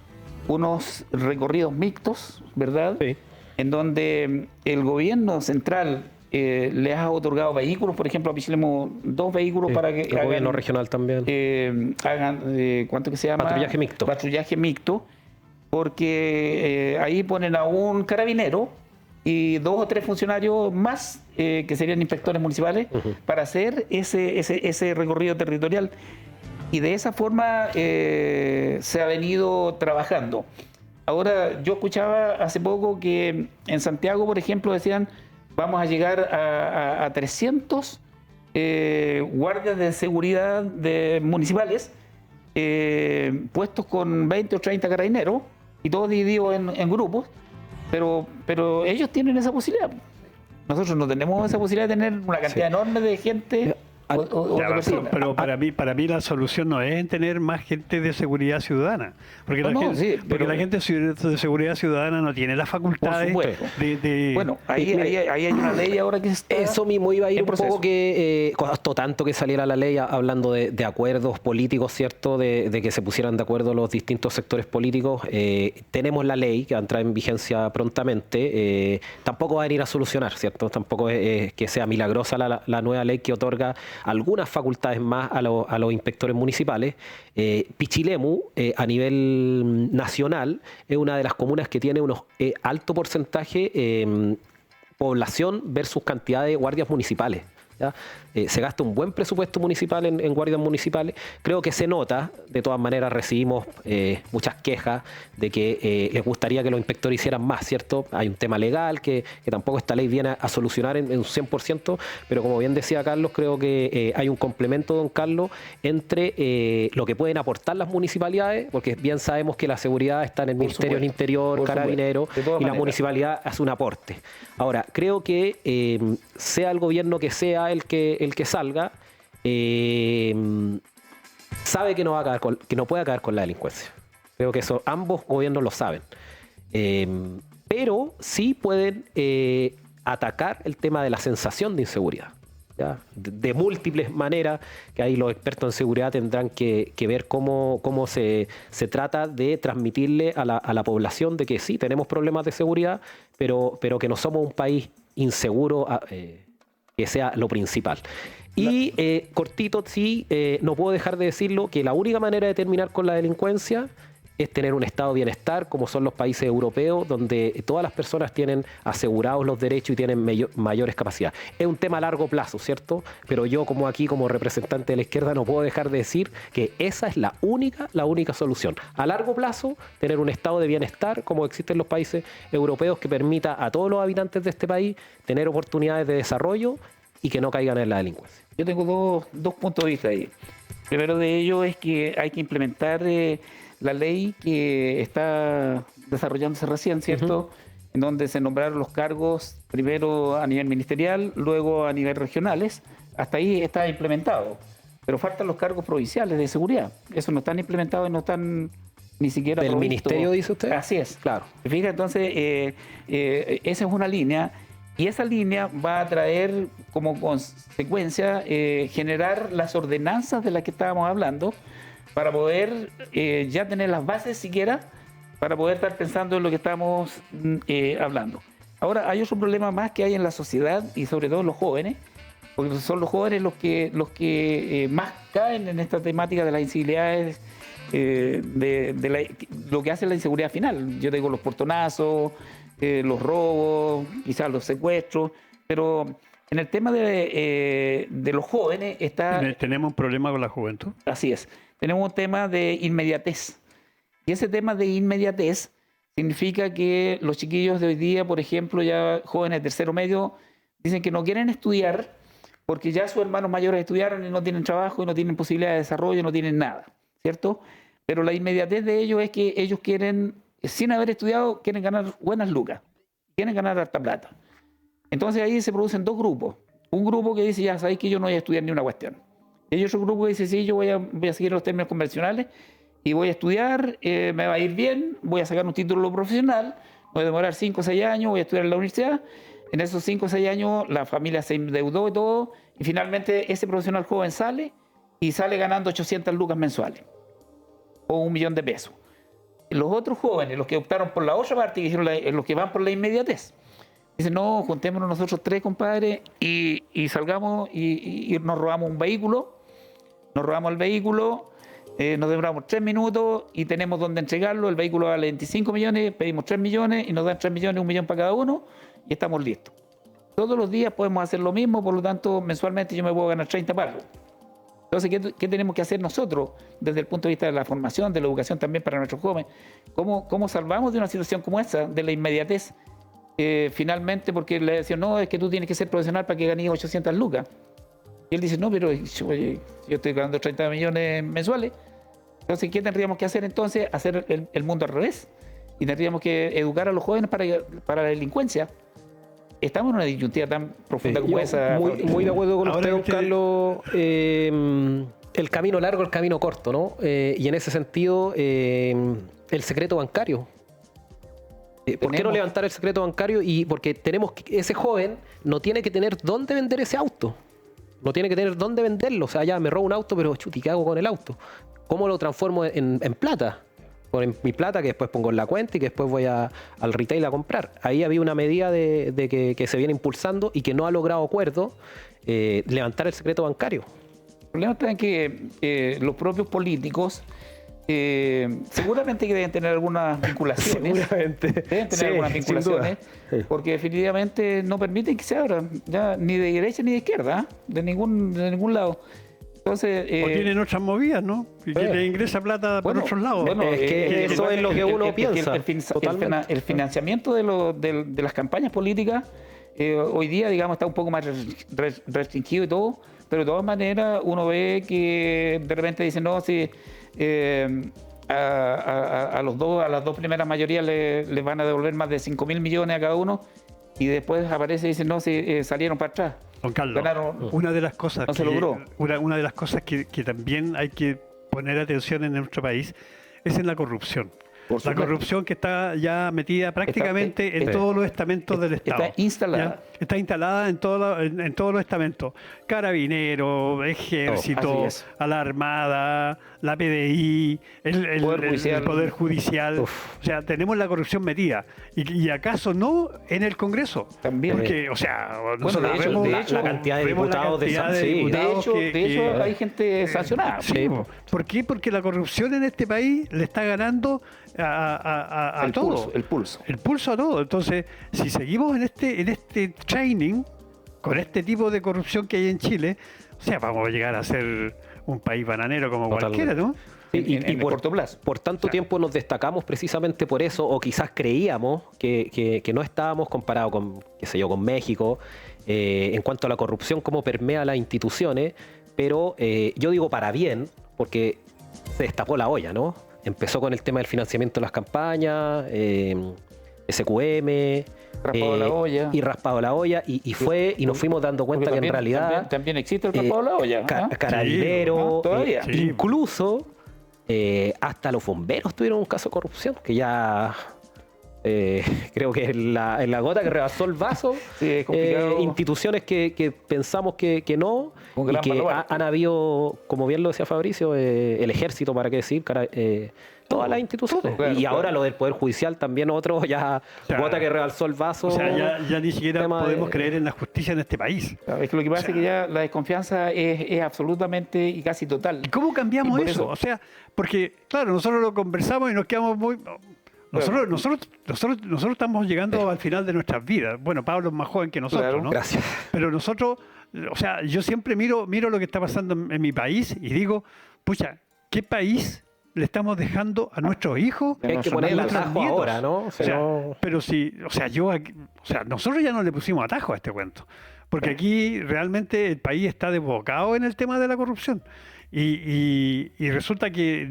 unos recorridos mixtos, ¿verdad? Sí. En donde el gobierno central le ha otorgado vehículos, por ejemplo, a Pichilemu 2 vehículos para que El gobierno regional también. hagan, ¿cuánto que se llama? Patrullaje mixto. Patrullaje mixto, porque ahí ponen a un carabinero y 2 o 3 funcionarios más, que serían inspectores municipales, para hacer ese recorrido territorial. Y de esa forma se ha venido trabajando. Ahora, yo escuchaba hace poco que en Santiago, por ejemplo, decían vamos a llegar a 300 guardias de seguridad municipales, puestos con 20 o 30 carabineros, y todos divididos en grupos, pero ellos tienen esa posibilidad. Nosotros no tenemos esa posibilidad de tener una cantidad enorme de gente. O Ya, de personas. pero para mí la solución no es en tener más gente de seguridad ciudadana, porque, No, la gente de seguridad ciudadana no tiene las facultades supuesto. de Bueno, ahí hay una ley ahora que está Eso mismo iba a ir en un proceso. poco que costó tanto que saliera la ley hablando de acuerdos políticos, ¿cierto? De que se pusieran de acuerdo los distintos sectores políticos. Tenemos la ley que va a entrar en vigencia prontamente. Tampoco va a venir a solucionar, ¿cierto? Tampoco es que sea milagrosa la nueva ley que otorga algunas facultades más a los inspectores municipales. Pichilemu, a nivel nacional, es una de las comunas que tiene un alto porcentaje población versus cantidad de guardias municipales. ¿Ya? Se gasta un buen presupuesto municipal en guardias municipales. Creo que se nota. De todas maneras, recibimos muchas quejas de que les gustaría que los inspectores hicieran más, ¿cierto? Hay un tema legal que tampoco esta ley viene a solucionar en un 100%, pero como bien decía Carlos, creo que hay un complemento, don Carlos, entre lo que pueden aportar las municipalidades, porque bien sabemos que la seguridad está en el Ministerio del Interior, Carabineros, de todas y la maneras. municipalidad hace un aporte. Ahora, creo que sea el gobierno que sea el que salga, sabe que no va a acabar que no puede acabar con la delincuencia. Creo que eso ambos gobiernos lo saben. Pero sí pueden atacar el tema de la sensación de inseguridad. ¿Ya? De múltiples maneras, que ahí los expertos en seguridad tendrán que ver cómo se trata de transmitirle a la población de que sí, tenemos problemas de seguridad, pero que no somos un país inseguro, que sea lo principal. Y cortito, sí, no puedo dejar de decirlo, que la única manera de terminar con la delincuencia es tener un estado de bienestar, como son los países europeos, donde todas las personas tienen asegurados los derechos y tienen mayores capacidades. Es un tema a largo plazo, ¿cierto? Pero yo como representante de la izquierda no puedo dejar de decir que esa es la única solución. A largo plazo, tener un estado de bienestar, como existe en los países europeos, que permita a todos los habitantes de este país tener oportunidades de desarrollo y que no caigan en la delincuencia. Yo tengo dos puntos de vista ahí. Primero de ello es que hay que implementar la ley que está desarrollándose recién, ¿cierto? En donde se nombraron los cargos primero a nivel ministerial, luego a nivel regionales. Hasta ahí está implementado. Pero faltan los cargos provinciales de seguridad. Eso no están implementados y no están ni siquiera ¿Del provistos. ministerio, dice usted? Así es. Claro. Fíjate, entonces, esa es una línea. Y esa línea va a traer como consecuencia generar las ordenanzas de las que estábamos hablando, para poder ya tener las bases siquiera, para poder estar pensando en lo que estamos hablando. Ahora, hay otro problema más que hay en la sociedad y sobre todo en los jóvenes, porque son los jóvenes los que más caen en esta temática de las incivilidades, lo que hace la inseguridad final. Yo digo los portonazos, los robos, quizás los secuestros, pero en el tema de los jóvenes está... Tenemos un problema con la juventud. Así es, tenemos un tema de inmediatez. Y ese tema de inmediatez significa que los chiquillos de hoy día, por ejemplo, ya jóvenes de tercero medio, dicen que no quieren estudiar porque ya sus hermanos mayores estudiaron y no tienen trabajo y no tienen posibilidad de desarrollo, no tienen nada, ¿cierto? Pero la inmediatez de ellos es que ellos quieren, sin haber estudiado, quieren ganar buenas lucas, quieren ganar harta plata. Entonces ahí se producen dos grupos. Un grupo que dice, ya sabéis que yo no voy a estudiar ni una cuestión. Y hay otro grupo que dice, sí, yo voy a seguir los términos convencionales y voy a estudiar, me va a ir bien, voy a sacar un título profesional, voy a demorar 5 o 6 años, voy a estudiar en la universidad. En esos 5 o 6 años la familia se endeudó y todo, y finalmente ese profesional joven sale y sale ganando 800 lucas mensuales o 1 millón de pesos. Los otros jóvenes, los que optaron por la otra parte, que dijeron los que van por la inmediatez, dicen, no, juntémonos nosotros 3, compadre, y salgamos y nos robamos un vehículo, nos robamos el vehículo, nos demoramos 3 minutos y tenemos donde entregarlo, el vehículo vale 25 millones, pedimos 3 millones y nos dan 3 millones, 1 millón para cada uno y estamos listos. Todos los días podemos hacer lo mismo, por lo tanto, mensualmente yo me puedo ganar 30 palos. Entonces, ¿qué tenemos que hacer nosotros desde el punto de vista de la formación, de la educación también para nuestros jóvenes? ¿Cómo salvamos de una situación como esa, de la inmediatez? Finalmente, porque le decían, no, es que tú tienes que ser profesional para que ganes 800 lucas. Y él dice, no, pero yo estoy ganando 30 millones mensuales. Entonces, ¿qué tendríamos que hacer entonces? Hacer el mundo al revés. Y tendríamos que educar a los jóvenes para la delincuencia. Estamos en una disyuntiva tan profunda como esa. Muy de acuerdo con usted, don Carlos. El camino largo, el camino corto, ¿no? Y en ese sentido, el secreto bancario. ¿Por qué no levantar el secreto bancario? Y porque ese joven no tiene que tener dónde vender ese auto. No tiene que tener dónde venderlo. O sea, ya me robo un auto, pero chuti, ¿qué hago con el auto? ¿Cómo lo transformo en plata? Con mi plata que después pongo en la cuenta y que después voy al retail a comprar. Ahí había una medida de que se viene impulsando y que no ha logrado acuerdo, levantar el secreto bancario. El problema está en que los propios políticos seguramente que deben tener algunas vinculaciones. Seguramente. Deben tener algunas vinculaciones, porque definitivamente no permiten que se abran, ya ni de derecha ni de izquierda, de ningún lado. Entonces, o tienen otras movidas, ¿no? Y que le ingresa plata por otros lados. Bueno, es que eso es lo que uno piensa. El financiamiento de las campañas políticas hoy día, digamos, está un poco más restringido y todo, pero de todas maneras uno ve que de repente dicen, no, si a las dos primeras mayorías les van a devolver más de 5.000 millones a cada uno, y después aparece y dicen, no, si salieron para atrás. Don Carlos, ganaron, una de las cosas no se logró. Una de las cosas que también hay que poner atención en nuestro país es en la corrupción. La corrupción que está ya metida prácticamente en todos los estamentos del Estado. Está instalada. ¿Ya? Está instalada en todos los estamentos. Carabineros, Ejército, a la Armada, la PDI, el Poder Judicial. O sea, tenemos la corrupción metida. ¿Y acaso no en el Congreso? También. Porque, o sea, nosotros vemos la cantidad de diputados de hecho, hay gente sancionada. Sí. ¿Por qué? Porque la corrupción en este país le está ganando a todo. El pulso. El pulso a todo. Entonces, si seguimos en este training, con este tipo de corrupción que hay en Chile, o sea, vamos a llegar a ser un país bananero como cualquiera, ¿no? Y por corto plazo. Por tanto tiempo nos destacamos precisamente por eso, o quizás creíamos que no estábamos comparados con, qué sé yo, con México, en cuanto a la corrupción, cómo permea las instituciones, pero yo digo para bien, porque se destapó la olla, ¿no? Empezó con el tema del financiamiento de las campañas, SQM, raspado la olla. Y raspado la olla, y nos fuimos dando cuenta que en realidad también existe el raspado la olla. Carabinero, todavía. Incluso hasta los bomberos tuvieron un caso de corrupción, que ya Creo que en la gota que rebasó el vaso, Sí, es complicado. instituciones que pensamos que no, Un y gran que baluarte. han habido, como bien lo decía Fabricio, el ejército, para qué decir, todas las instituciones. Claro, y ahora claro. lo del Poder Judicial también otro, ya sea, gota que rebalsó el vaso. O sea, ya ni siquiera tema podemos de- creer en la justicia en este país. Claro, es que lo que pasa es que ya la desconfianza es absolutamente y casi total. ¿Y cómo cambiamos Y por eso? O sea, porque, claro, nosotros lo conversamos y nos quedamos muy... Nosotros estamos llegando al final de nuestras vidas. Bueno, Pablo es más joven que nosotros, Claro. ¿no? Gracias. Pero nosotros, o sea, yo siempre miro lo que está pasando en mi país y digo, pucha, ¿qué país le estamos dejando a nuestros hijos? Ya Hay no que son ponerle nietos. atajo nietos? ahora, ¿no? O sea, pero si, o sea, nosotros ya no le pusimos atajo a este cuento, porque aquí realmente el país está desbocado en el tema de la corrupción y resulta que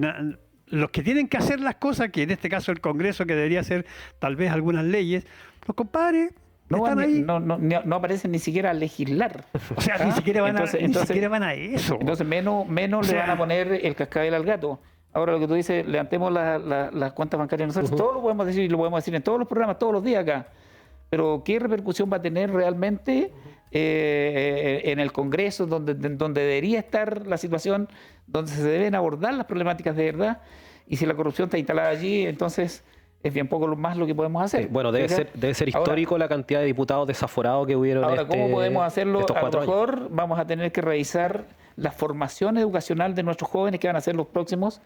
los que tienen que hacer las cosas, que en este caso el Congreso, que debería hacer tal vez algunas leyes, los compadres están ahí. No aparecen ni siquiera a legislar. O sea, ni siquiera van Entonces- ni entonces- siquiera van a eso. Entonces menos O le sea- van a poner el cascabel al gato. Ahora lo que tú dices, levantemos las cuentas bancarias nosotros, todo lo podemos decir y lo podemos decir en todos los programas, todos los días acá. Pero ¿qué repercusión va a tener realmente en el Congreso, donde debería estar la situación, donde se deben abordar las problemáticas de verdad? Y si la corrupción está instalada allí, entonces es bien poco más lo que podemos hacer. Bueno, debe ¿Fíjate? ser Ahora- histórico la cantidad de diputados desaforados que hubieron Ahora, ¿cómo podemos hacerlo? estos A lo 4 años. mejor vamos a tener que revisar la formación educacional de nuestros jóvenes que van a ser los próximos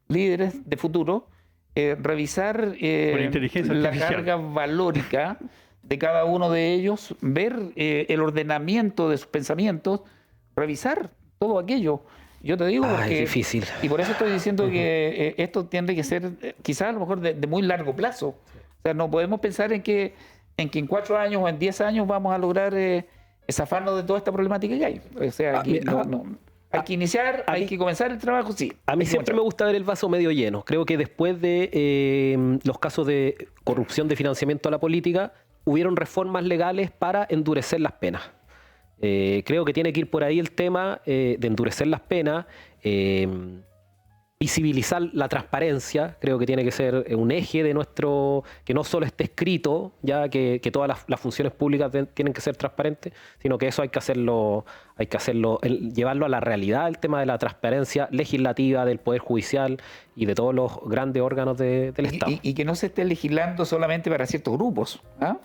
líderes de futuro, revisar inteligencia la artificial. carga valórica de cada uno de ellos, ver el ordenamiento de sus pensamientos, revisar todo aquello. Yo te digo Ay, porque... difícil. Y por eso estoy diciendo que esto tiene que ser quizás a lo mejor de muy largo plazo. O sea, no podemos pensar en que en 4 años o en 10 años vamos a lograr zafarnos de toda esta problemática que hay. O sea, aquí hay que iniciar, hay que comenzar el trabajo, sí. A mí siempre me gusta ver el vaso medio lleno. Creo que después de los casos de corrupción de financiamiento a la política, hubieron reformas legales para endurecer las penas. Creo que tiene que ir por ahí el tema de endurecer las penas, visibilizar la transparencia. Creo que tiene que ser un eje de nuestro, que no solo esté escrito, ya que todas las funciones públicas tienen que ser transparentes, sino que eso hay que hacerlo, llevarlo a la realidad, el tema de la transparencia legislativa del Poder Judicial y de todos los grandes órganos del Estado. Y que no se esté legislando solamente para ciertos grupos, ¿ah?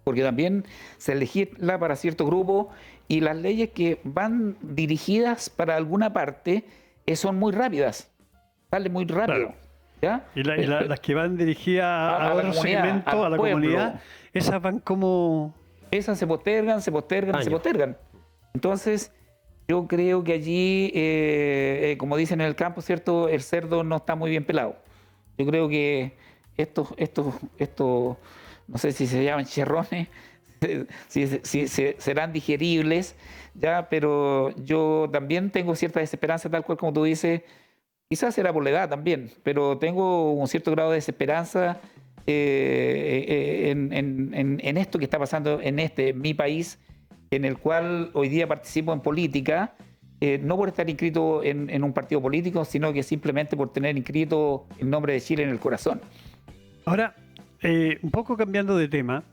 Porque también se legisla para ciertos grupos y las leyes que van dirigidas para alguna parte son muy rápidas, salen muy rápido. Claro. ¿Ya? Y las que van dirigidas A la otro comunidad, segmento, al a la pueblo. comunidad, esas van como... Esas se postergan, se Años. postergan. Entonces, yo creo que allí, como dicen en el campo, ¿cierto? El cerdo no está muy bien pelado. Yo creo que estos no sé si se llaman chicharrones, si serán digeribles, ya, pero yo también tengo cierta desesperanza, tal cual como tú dices, quizás será por la edad también, pero tengo un cierto grado de desesperanza en esto que está pasando en mi país, en el cual hoy día participo en política, no por estar inscrito en un partido político, sino que simplemente por tener inscrito el nombre de Chile en el corazón. Ahora, un poco cambiando de tema,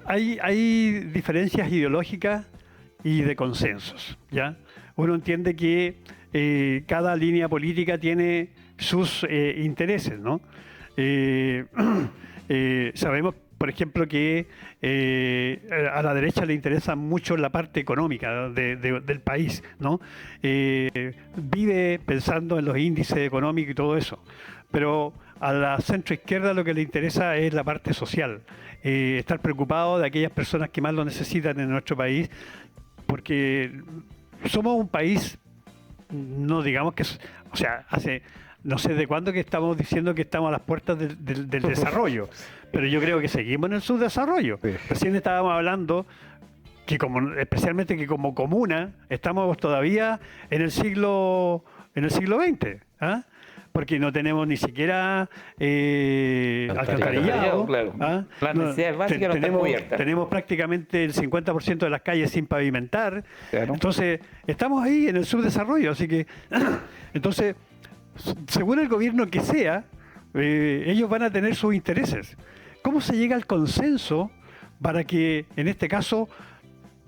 hay diferencias ideológicas y de consensos, ¿ya? Uno entiende que cada línea política tiene sus intereses, ¿no? Sabemos, por ejemplo, que a la derecha le interesa mucho la parte económica del país, ¿no? Vive pensando en los índices económicos y todo eso. Pero a la centroizquierda lo que le interesa es la parte social, estar preocupado de aquellas personas que más lo necesitan en nuestro país, porque somos un país, no digamos que, o sea, hace no sé de cuándo que estamos diciendo que estamos a las puertas del desarrollo, pero yo creo que seguimos en el subdesarrollo. Sí. Recién estábamos hablando que especialmente que como comuna estamos todavía en el siglo XX, ¿ah? Porque no tenemos ni siquiera alcantarillado. Claro. ¿Ah? Las necesidades básicas no están cubiertas. Tenemos prácticamente el 50% de las calles sin pavimentar. Claro. Entonces, estamos ahí en el subdesarrollo. Así que, entonces, según el gobierno que sea, ellos van a tener sus intereses. ¿Cómo se llega al consenso para que, en este caso,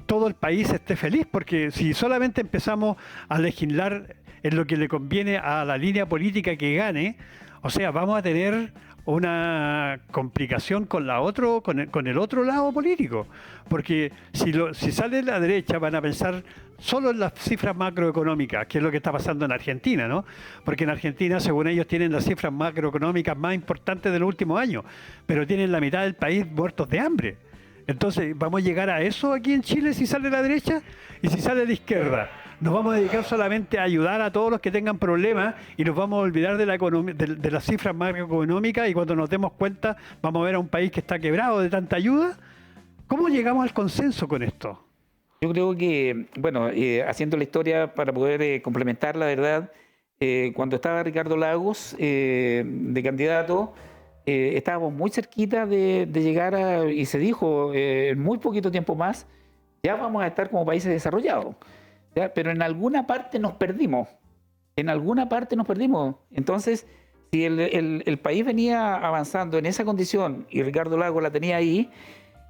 todo el país esté feliz? Porque si solamente empezamos a legislar en lo que le conviene a la línea política que gane, o sea, vamos a tener una complicación con el otro lado político, porque si sale la derecha van a pensar solo en las cifras macroeconómicas, que es lo que está pasando en Argentina, ¿no? Porque en Argentina, según ellos, tienen las cifras macroeconómicas más importantes de los últimos años, pero tienen la mitad del país muertos de hambre. Entonces, ¿vamos a llegar a eso aquí en Chile si sale la derecha? Y si sale la izquierda, ¿nos vamos a dedicar solamente a ayudar a todos los que tengan problemas y nos vamos a olvidar de las cifras macroeconómicas, y cuando nos demos cuenta vamos a ver a un país que está quebrado de tanta ayuda? ¿Cómo llegamos al consenso con esto? Yo creo que, bueno, haciendo la historia para poder complementar la verdad, cuando estaba Ricardo Lagos de candidato, estábamos muy cerquita de llegar y se dijo, en muy poquito tiempo más, ya vamos a estar como países desarrollados. ¿Ya? Pero en alguna parte nos perdimos. Entonces, si el país venía avanzando en esa condición y Ricardo Lagos la tenía ahí,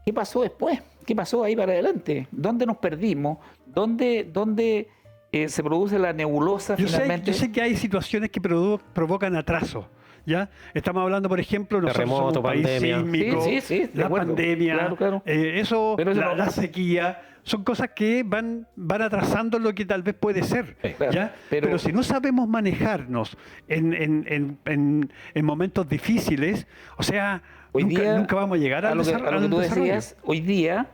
¿qué pasó después? ¿Qué pasó ahí para adelante? ¿Dónde nos perdimos? ¿Dónde se produce la nebulosa finalmente? Yo sé que hay situaciones que provocan atraso. ¿Ya? Estamos hablando, por ejemplo, nosotros somos un país sísmico, la pandemia, claro. La sequía, son cosas que van atrasando lo que tal vez puede ser. ¿Ya? Pero si no sabemos manejarnos en momentos difíciles, o sea, nunca vamos a llegar a lo que tú decías. Hoy día,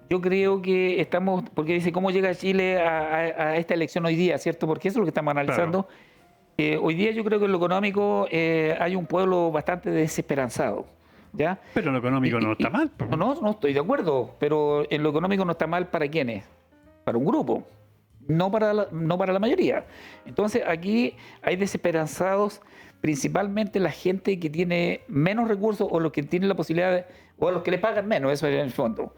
yo creo que estamos, porque dice, ¿cómo llega Chile a esta elección hoy día? ¿Cierto? Porque eso es lo que estamos analizando. Claro. Hoy día yo creo que en lo económico hay un pueblo bastante desesperanzado, ¿ya? Pero en lo económico no está mal. No estoy de acuerdo, pero en lo económico no está mal ¿para quiénes? Para un grupo, no para la mayoría. Entonces aquí hay desesperanzados, principalmente la gente que tiene menos recursos o los que tienen la posibilidad o a los que le pagan menos, eso es en el fondo.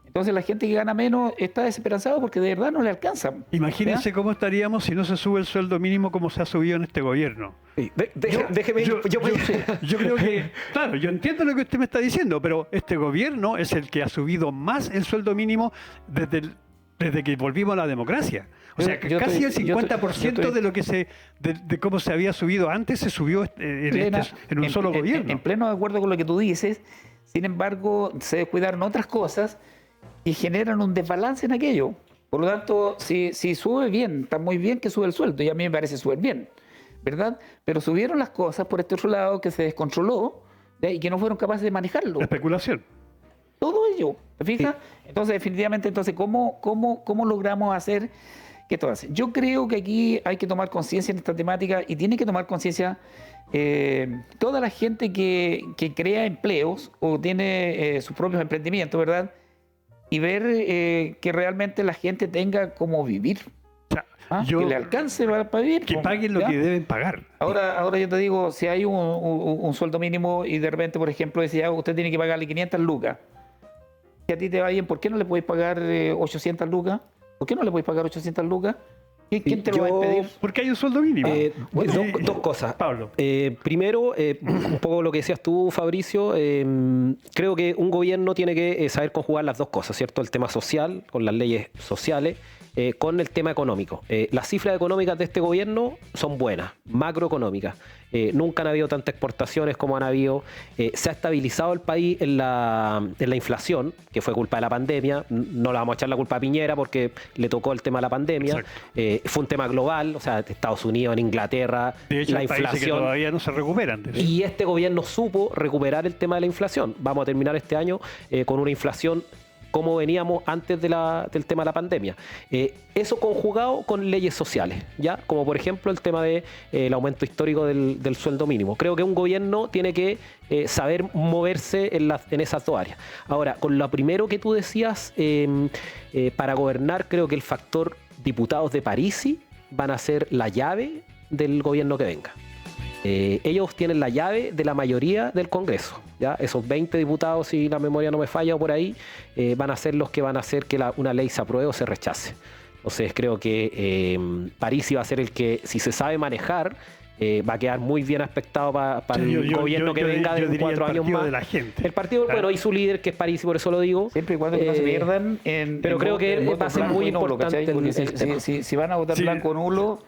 Entonces la gente que gana menos está desesperanzada porque de verdad no le alcanza. Imagínense cómo estaríamos si no se sube el sueldo mínimo como se ha subido en este gobierno. Sí. Déjeme. Yo creo que, claro, yo entiendo lo que usted me está diciendo, pero este gobierno es el que ha subido más el sueldo mínimo desde que volvimos a la democracia. O sea, casi el 50% de lo que de cómo se había subido antes se subió en un solo gobierno. En pleno de acuerdo con lo que tú dices, sin embargo, se descuidaron otras cosas y generan un desbalance en aquello. Por lo tanto, si sube bien, está muy bien que sube el sueldo, y a mí me parece súper bien, ¿verdad? Pero subieron las cosas por este otro lado que se descontroló, ¿ya? Y que no fueron capaces de manejarlo. La especulación. Todo ello, ¿te fijas? Sí. Entonces, definitivamente, ¿cómo logramos hacer que esto hace? Yo creo que aquí hay que tomar conciencia en esta temática, y tiene que tomar conciencia toda la gente que crea empleos o tiene sus propios emprendimientos, ¿verdad? Y ver que realmente la gente tenga cómo vivir. O sea, que le alcance para vivir. Que paguen lo que deben pagar. Ahora yo te digo, si hay un sueldo mínimo y de repente, por ejemplo, decía, usted tiene que pagarle 500 lucas. Si a ti te va bien, ¿por qué no le podéis pagar 800 lucas? ¿Por qué no le podéis pagar 800 lucas? ¿Quién te lo va a impedir? Porque hay un sueldo mínimo. Dos cosas. Pablo. Primero, un poco lo que decías tú, Fabricio, creo que un gobierno tiene que saber conjugar las dos cosas, ¿cierto? El tema social, con las leyes sociales, con el tema económico. Las cifras económicas de este gobierno son buenas, macroeconómicas. Nunca han habido tantas exportaciones como han habido. Se ha estabilizado el país en la inflación, que fue culpa de la pandemia. No le vamos a echar la culpa a Piñera porque le tocó el tema de la pandemia. Fue un tema global, o sea, de Estados Unidos, en Inglaterra, de hecho, la inflación. Que todavía no se recuperan. Y este gobierno supo recuperar el tema de la inflación. Vamos a terminar este año con una inflación como veníamos antes del tema de la pandemia. Eso conjugado con leyes sociales, ¿ya? Como por ejemplo el tema del aumento histórico del sueldo mínimo. Creo que un gobierno tiene que saber moverse en esas dos áreas. Ahora, con lo primero que tú decías, para gobernar creo que el factor diputados de Parisi van a ser la llave del gobierno que venga. Ellos tienen la llave de la mayoría del Congreso, ¿ya? Esos 20 diputados, si la memoria no me falla por ahí, van a ser los que van a hacer que una ley se apruebe o se rechace. Entonces creo que Parisi va a ser el que, si se sabe manejar, va a quedar muy bien aspectado para el gobierno que venga de 4 años más. De la gente. El partido, bueno, y su líder, que es París, y por eso lo digo. Siempre y cuando no se pierdan pero creo que va a ser muy importante si van a votar blanco o nulo.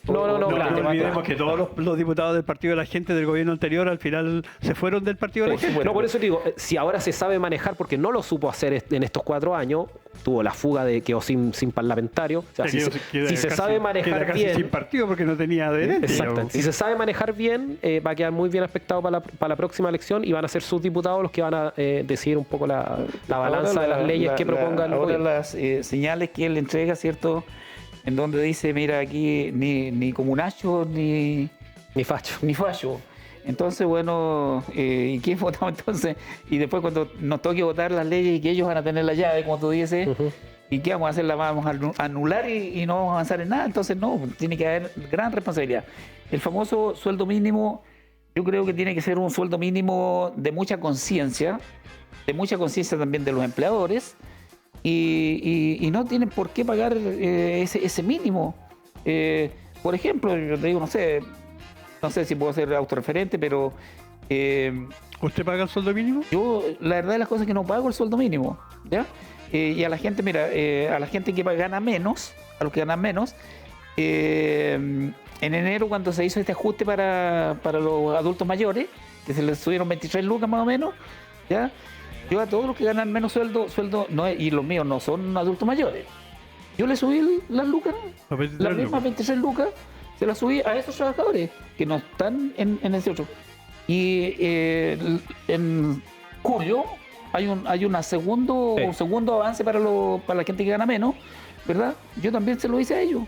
No, claro. No olvidemos que todos los diputados del Partido de la Gente del gobierno anterior al final se fueron del Partido de la Gente. No, por eso digo, si ahora se sabe manejar, porque no lo supo hacer en estos 4 años, tuvo la fuga de quedó sin parlamentario. O sea, si se sabe manejar casi bien. sin partido porque no tenía adherente. Exacto. Si se sabe manejar bien, va a quedar muy bien aspectado para la próxima elección y van a ser sus diputados los que van a decidir un poco la balanza de las leyes que proponga el ahora gobierno. las señales que él entrega, ¿cierto? En donde dice, mira, aquí ni comunacho ni facho. Entonces, bueno, ¿y quién votamos entonces? Y después cuando nos toque votar las leyes y que ellos van a tener la llave, como tú dices, ¿y qué vamos a hacer? La vamos a anular y no vamos a avanzar en nada. Entonces, no, tiene que haber gran responsabilidad. El famoso sueldo mínimo, yo creo que tiene que ser un sueldo mínimo de mucha conciencia también de los empleadores, y no tienen por qué pagar ese mínimo. Por ejemplo, yo te digo, no sé si puedo ser autorreferente, pero ¿Usted paga el sueldo mínimo? yo la verdad de las cosas es que no pago el sueldo mínimo, ¿ya? Y a la gente, mira, a la gente que gana menos, a los que ganan menos, en enero cuando se hizo este ajuste para los adultos mayores, que se les subieron 23 lucas más o menos, ¿ya? Yo a todos los que ganan menos sueldo no, y los míos no son adultos mayores, yo les subí las lucas, las mismas 23 lucas, se las subí a esos trabajadores que no están en ese otro. Y en julio hay un segundo avance para la gente que gana menos, ¿verdad? Yo también se lo hice a ellos.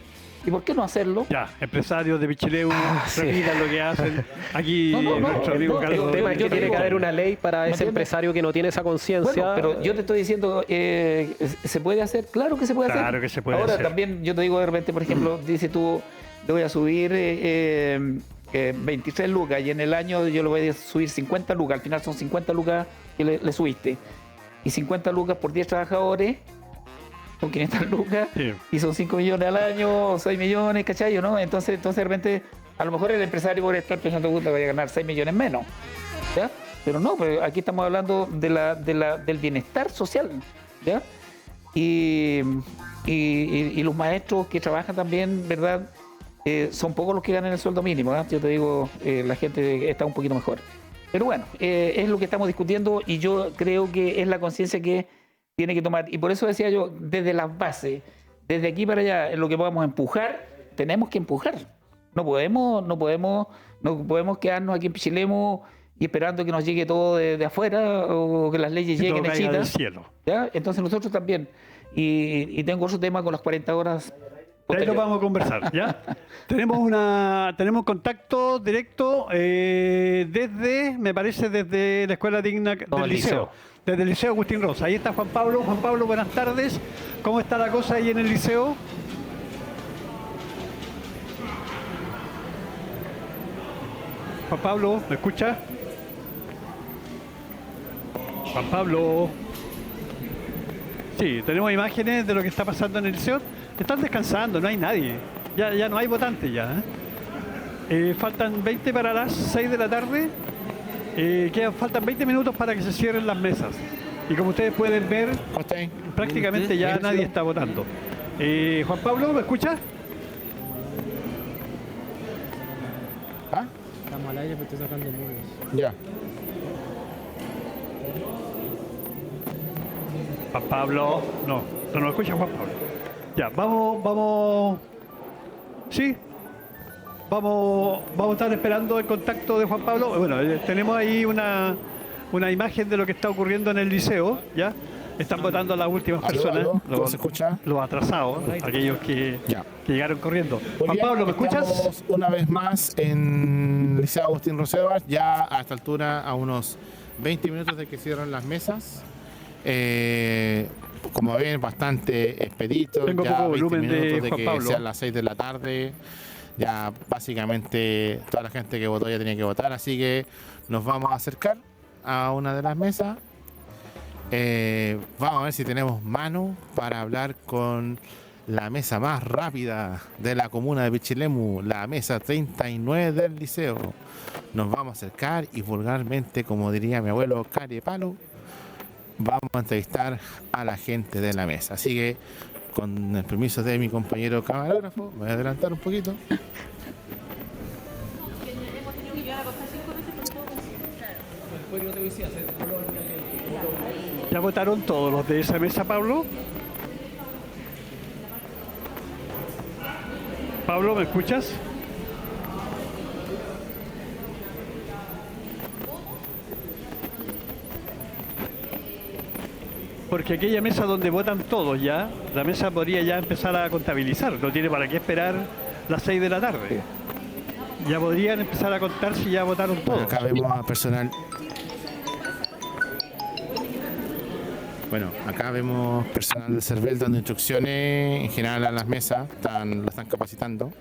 ¿Y por qué no hacerlo? Ya, empresarios de Pichileu repitan lo que hacen. Aquí nuestro amigo Carlos. El tema es que tiene que haber una ley para ese empresario que no tiene esa conciencia. Bueno, pero yo te estoy diciendo, ¿se puede hacer? Claro que se puede hacer. Claro que se puede Ahora hacer. también yo te digo de repente, por ejemplo, dices tú, le voy a subir 23 lucas y en el año yo le voy a subir 50 lucas. Al final son 50 lucas que le subiste. Y 50 lucas por 10 trabajadores son 500 lucas, sí. Y son 5 millones al año, 6 millones, ¿cachai? ¿No? Entonces de repente, a lo mejor el empresario puede estar pensando que voy a ganar 6 millones menos, ¿ya? Pero no, pues aquí estamos hablando del bienestar social, ¿ya? Y los maestros que trabajan también, ¿verdad? Son pocos los que ganan el sueldo mínimo, ¿eh? Yo te digo, la gente está un poquito mejor. Pero bueno, es lo que estamos discutiendo y yo creo que es la conciencia que tiene que tomar. Y por eso decía yo, desde las bases, desde aquí para allá, en lo que podamos empujar, tenemos que empujar. No podemos quedarnos aquí en Pichilemu y esperando que nos llegue todo de afuera o que las leyes lleguen hechitas. ¿Ya? Entonces nosotros también. Y tengo otro tema con las 40 horas. Ahí lo vamos a conversar, ¿ya? tenemos contacto directo me parece, desde la Escuela Digna del Liceo. Desde el Liceo Agustín Rosa. Ahí está Juan Pablo. Juan Pablo, buenas tardes. ¿Cómo está la cosa ahí en el liceo? Juan Pablo, ¿me escucha? Juan Pablo. Sí, tenemos imágenes de lo que está pasando en el liceo. Están descansando, no hay nadie. Ya no hay votantes ya. Faltan 20 para las 6 de la tarde. Faltan 20 minutos para que se cierren las mesas. Y como ustedes pueden ver, prácticamente ya nadie está votando. Juan Pablo, ¿me escuchas? ¿Ah? Estamos al aire, pero estoy sacando muros. Ya. Juan Pablo, no lo escucha Juan Pablo. Ya, vamos. Sí. Vamos a estar esperando el contacto de Juan Pablo. Bueno, tenemos ahí una imagen de lo que está ocurriendo en el liceo, ¿ya? Están votando a las últimas personas. ¿Cómo se escucha? Los atrasados, aquellos que llegaron corriendo. Muy Juan bien, Pablo, ¿me escuchas? Estamos una vez más en Liceo Agustín Roosevelt, ya a esta altura a unos 20 minutos de que cierran las mesas. Como ven, bastante expedito. Tengo ya poco 20 volumen minutos de Juan que Pablo. sean las 6 de la tarde. Ya básicamente toda la gente que votó ya tenía que votar, así que nos vamos a acercar a una de las mesas. Vamos a ver si tenemos mano para hablar con la mesa más rápida de la comuna de Pichilemu, la mesa 39 del liceo. Nos vamos a acercar y vulgarmente, como diría mi abuelo Carepalo, vamos a entrevistar a la gente de la mesa. Así que, con el permiso de mi compañero camarógrafo, me voy a adelantar un poquito. ¿Ya votaron todos los de esa mesa, Pablo? Pablo, ¿me escuchas? Porque aquella mesa donde votan todos ya, la mesa podría ya empezar a contabilizar, no tiene para qué esperar las 6 de la tarde. Ya podrían empezar a contar si ya votaron todos. Acá vemos a personal. Bueno, acá vemos personal del CERVEL dando instrucciones en general a las mesas, lo están capacitando.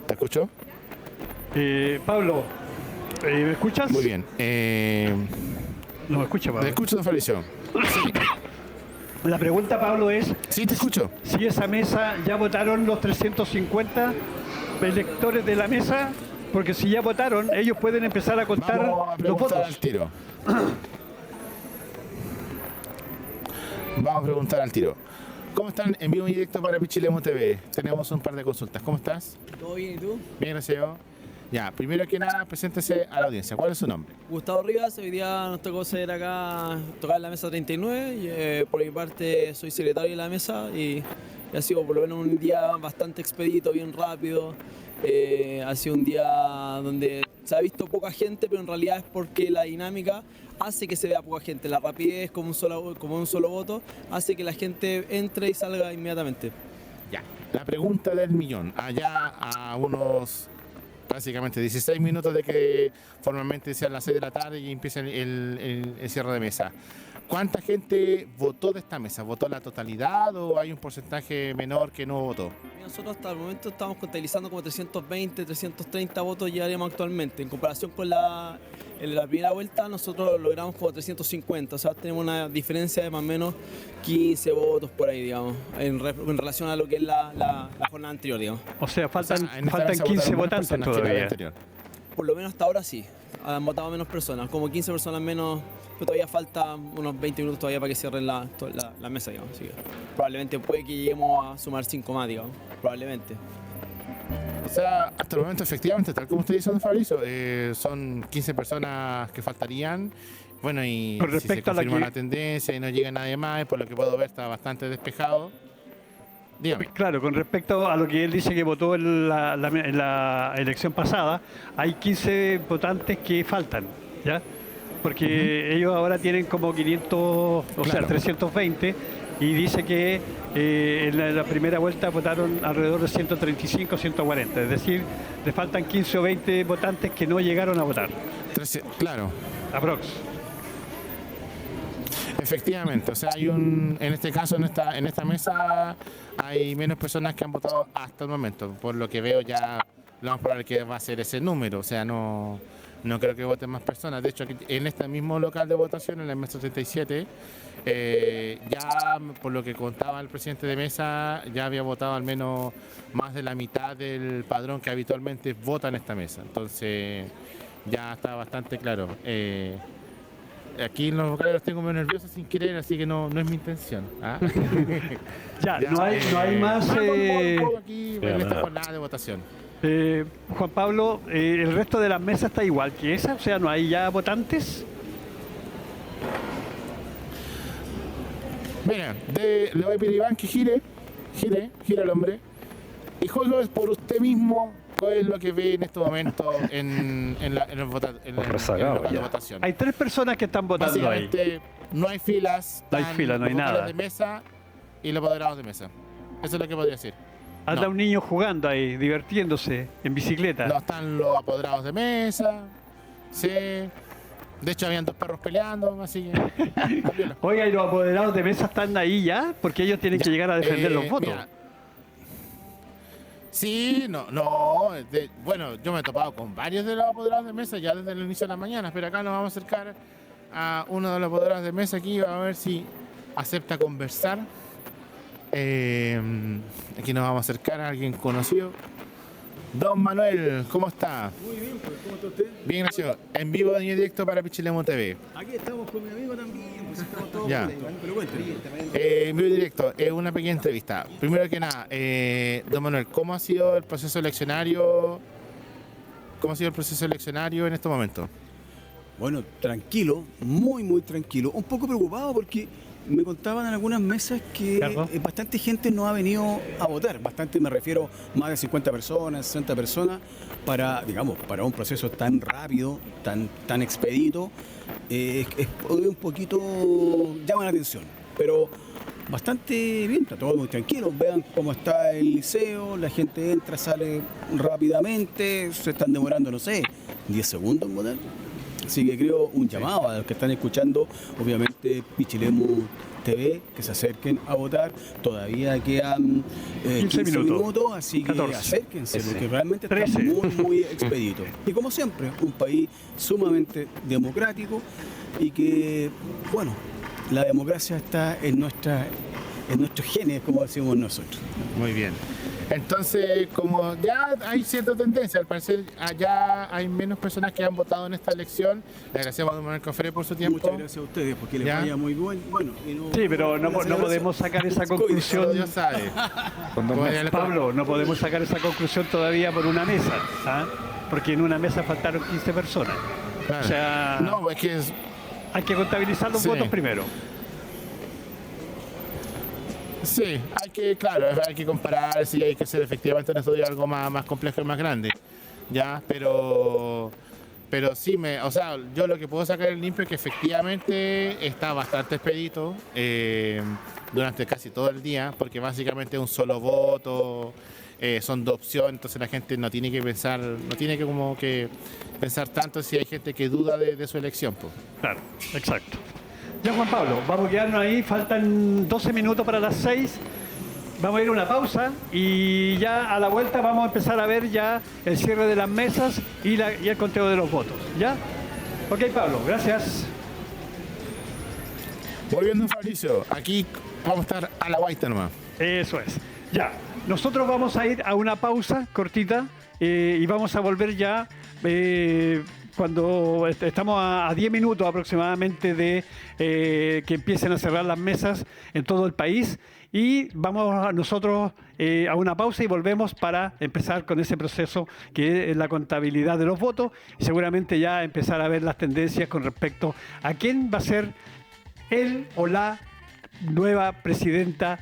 ¿Te escucho? Pablo, ¿me escuchas? Muy bien. No me escucha, Te Pablo. escucho, don Fabricio. La pregunta, Pablo, es Sí, te escucho. si esa mesa ya votaron los 350 electores de la mesa, porque si ya votaron, ellos pueden empezar a contar Vamos a los preguntar votos. al tiro. Vamos a preguntar al tiro. ¿Cómo están? En vivo y directo para Pichilemu TV. Tenemos un par de consultas. ¿Cómo estás? ¿Todo bien y tú? Bien, gracias. Ya, primero que nada, preséntese a la audiencia. ¿Cuál es su nombre? Gustavo Rivas, hoy día nos tocó ser acá, tocar en la mesa 39. Y, por mi parte, soy secretario de la mesa y ha sido por lo menos un día bastante expedito, bien rápido. Ha sido un día donde se ha visto poca gente, pero en realidad es porque la dinámica hace que se vea poca gente. La rapidez, como un solo voto, hace que la gente entre y salga inmediatamente. Ya. La pregunta del millón. Allá a unos básicamente 16 minutos de que formalmente sean las 6 de la tarde y empiece el cierre de mesa. ¿Cuánta gente votó de esta mesa? ¿Votó la totalidad o hay un porcentaje menor que no votó? Nosotros hasta el momento estamos contabilizando como 320, 330 votos llevaríamos actualmente. En comparación con en la primera vuelta, nosotros logramos como 350. O sea, tenemos una diferencia de más o menos 15 votos por ahí, digamos, en relación a lo que es la jornada anterior, digamos. O sea, faltan, en esta faltan mesa 15 votaron menos votantes personas que la todavía. anterior. Por lo menos hasta ahora sí. Han votado menos personas, como 15 personas menos, pero todavía falta unos 20 minutos todavía para que cierren la mesa, digamos. Así que probablemente puede que lleguemos a sumar 5 más, digamos, probablemente. O sea, hasta el momento, efectivamente, tal como usted dice, don Fabricio, son 15 personas que faltarían. Bueno, y Con si se respecto a la confirma que- la tendencia y no llega nadie más, por lo que puedo ver está bastante despejado. Dígame. Claro, con respecto a lo que él dice que votó en la elección pasada, hay 15 votantes que faltan, ¿ya? Porque ellos ahora tienen como 500, o sea, Claro. 320, y dice que en la primera vuelta votaron alrededor de 135, 140, es decir, le faltan 15 o 20 votantes que no llegaron a votar, Claro. aprox. Efectivamente, o sea, en este caso, en esta mesa, hay menos personas que han votado hasta el momento. Por lo que veo, ya lo más probable que va a ser ese número, o sea, no creo que voten más personas. De hecho, aquí, en este mismo local de votación, en el mes 37, ya por lo que contaba el presidente de mesa, ya había votado al menos más de la mitad del padrón que habitualmente vota en esta mesa. Entonces, ya está bastante claro. Aquí en los vocales los tengo medio nerviosos sin querer, así que no es mi intención. ¿Ah? Ya, no hay más... aquí en esta jornada de votación. Juan Pablo, el resto de las mesas está igual que esa, o sea, no hay ya votantes. Mira, le voy a pedir a Iván que gire el hombre, y juegue por usted mismo cuál es lo que ve en este momento en el local de votación. Hay 3 personas que están votando ahí. Básicamente, no hay filas, No hay están fila, no hay los vocales nada. de mesa y los apoderados de mesa. Eso es lo que podría decir. Anda No. un niño jugando ahí, divirtiéndose en bicicleta. No están los apoderados de mesa. Sí. De hecho, habían 2 perros peleando, así que. Oiga, ¿y los apoderados de mesa están ahí ya? Porque ellos tienen que llegar a defender los votos. Mira, sí, bueno, yo me he topado con varios de los apoderados de mesa ya desde el inicio de la mañana, pero acá nos vamos a acercar a uno de los apoderados de mesa aquí, vamos a ver si acepta conversar Aquí nos vamos a acercar a alguien conocido. Don Manuel, ¿cómo está? Muy bien, pues, ¿cómo está usted? Bien, gracias. En vivo y en directo para Pichilemu TV. Aquí estamos con mi amigo también, pues estamos todos Ya. juntos, pero cuéntame. En vivo y directo, una pequeña entrevista. Primero que nada, don Manuel, ¿cómo ha sido el proceso eleccionario? ¿Cómo ha sido el proceso eleccionario en estos momentos? Bueno, tranquilo, muy tranquilo. Un poco preocupado porque me contaban en algunas mesas que Claro. bastante gente no ha venido a votar. Bastante, me refiero, más de 50 personas, 60 personas, para, digamos, para un proceso tan rápido, tan expedito, es un poquito, llama la atención. Pero bastante bien, está todo muy tranquilo. Vean cómo está el liceo, la gente entra, sale rápidamente, se están demorando, no sé, 10 segundos en votar. Así que creo un llamado a los que están escuchando, obviamente Pichilemu TV, que se acerquen a votar. Todavía quedan 15 minutos, así que 14. acérquense, Ese. porque realmente 13. está muy expedito. Y como siempre, un país sumamente democrático y que, bueno, la democracia está en nuestros genes, como decimos nosotros. Muy bien. Entonces, como ya hay cierta tendencia, al parecer ya hay menos personas que han votado en esta elección. Le agradecemos a don Manuel Cofré por su tiempo. Muchas gracias a ustedes, porque les Ya. vaya muy bien. Bueno, y Sí, pero no podemos sacar esa conclusión. Solo Dios sabe. Como ya les- Pablo, no podemos sacar esa conclusión todavía por una mesa, ¿ah? Porque en una mesa faltaron 15 personas. Claro. O sea, No, es que hay que contabilizar los Sí. votos primero. sí, hay que comparar, sí, hay que hacer efectivamente un estudio algo más complejo y más grande. Ya, pero sí, o sea, yo lo que puedo sacar en limpio es que efectivamente está bastante expedito durante casi todo el día, porque básicamente es un solo voto, son dos opciones, entonces la gente no tiene que pensar, no tiene que como que pensar tanto si hay gente que duda de su elección, pues. Claro, exacto. Ya, Juan Pablo, vamos a quedarnos ahí, faltan 12 minutos para las 6. Vamos a ir a una pausa y ya a la vuelta vamos a empezar a ver ya el cierre de las mesas y el conteo de los votos. ¿Ya? Ok, Pablo, gracias. Volviendo, Fabricio, aquí vamos a estar a la guaita nomás. Eso es. Ya, nosotros vamos a ir a una pausa cortita y vamos a volver ya cuando estamos a 10 minutos aproximadamente de que empiecen a cerrar las mesas en todo el país. Y vamos nosotros a una pausa y volvemos para empezar con ese proceso que es la contabilidad de los votos y seguramente ya empezar a ver las tendencias con respecto a quién va a ser él o la nueva presidenta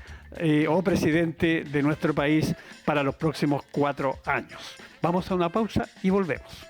o presidente de nuestro país para los próximos 4 años. Vamos a una pausa y volvemos.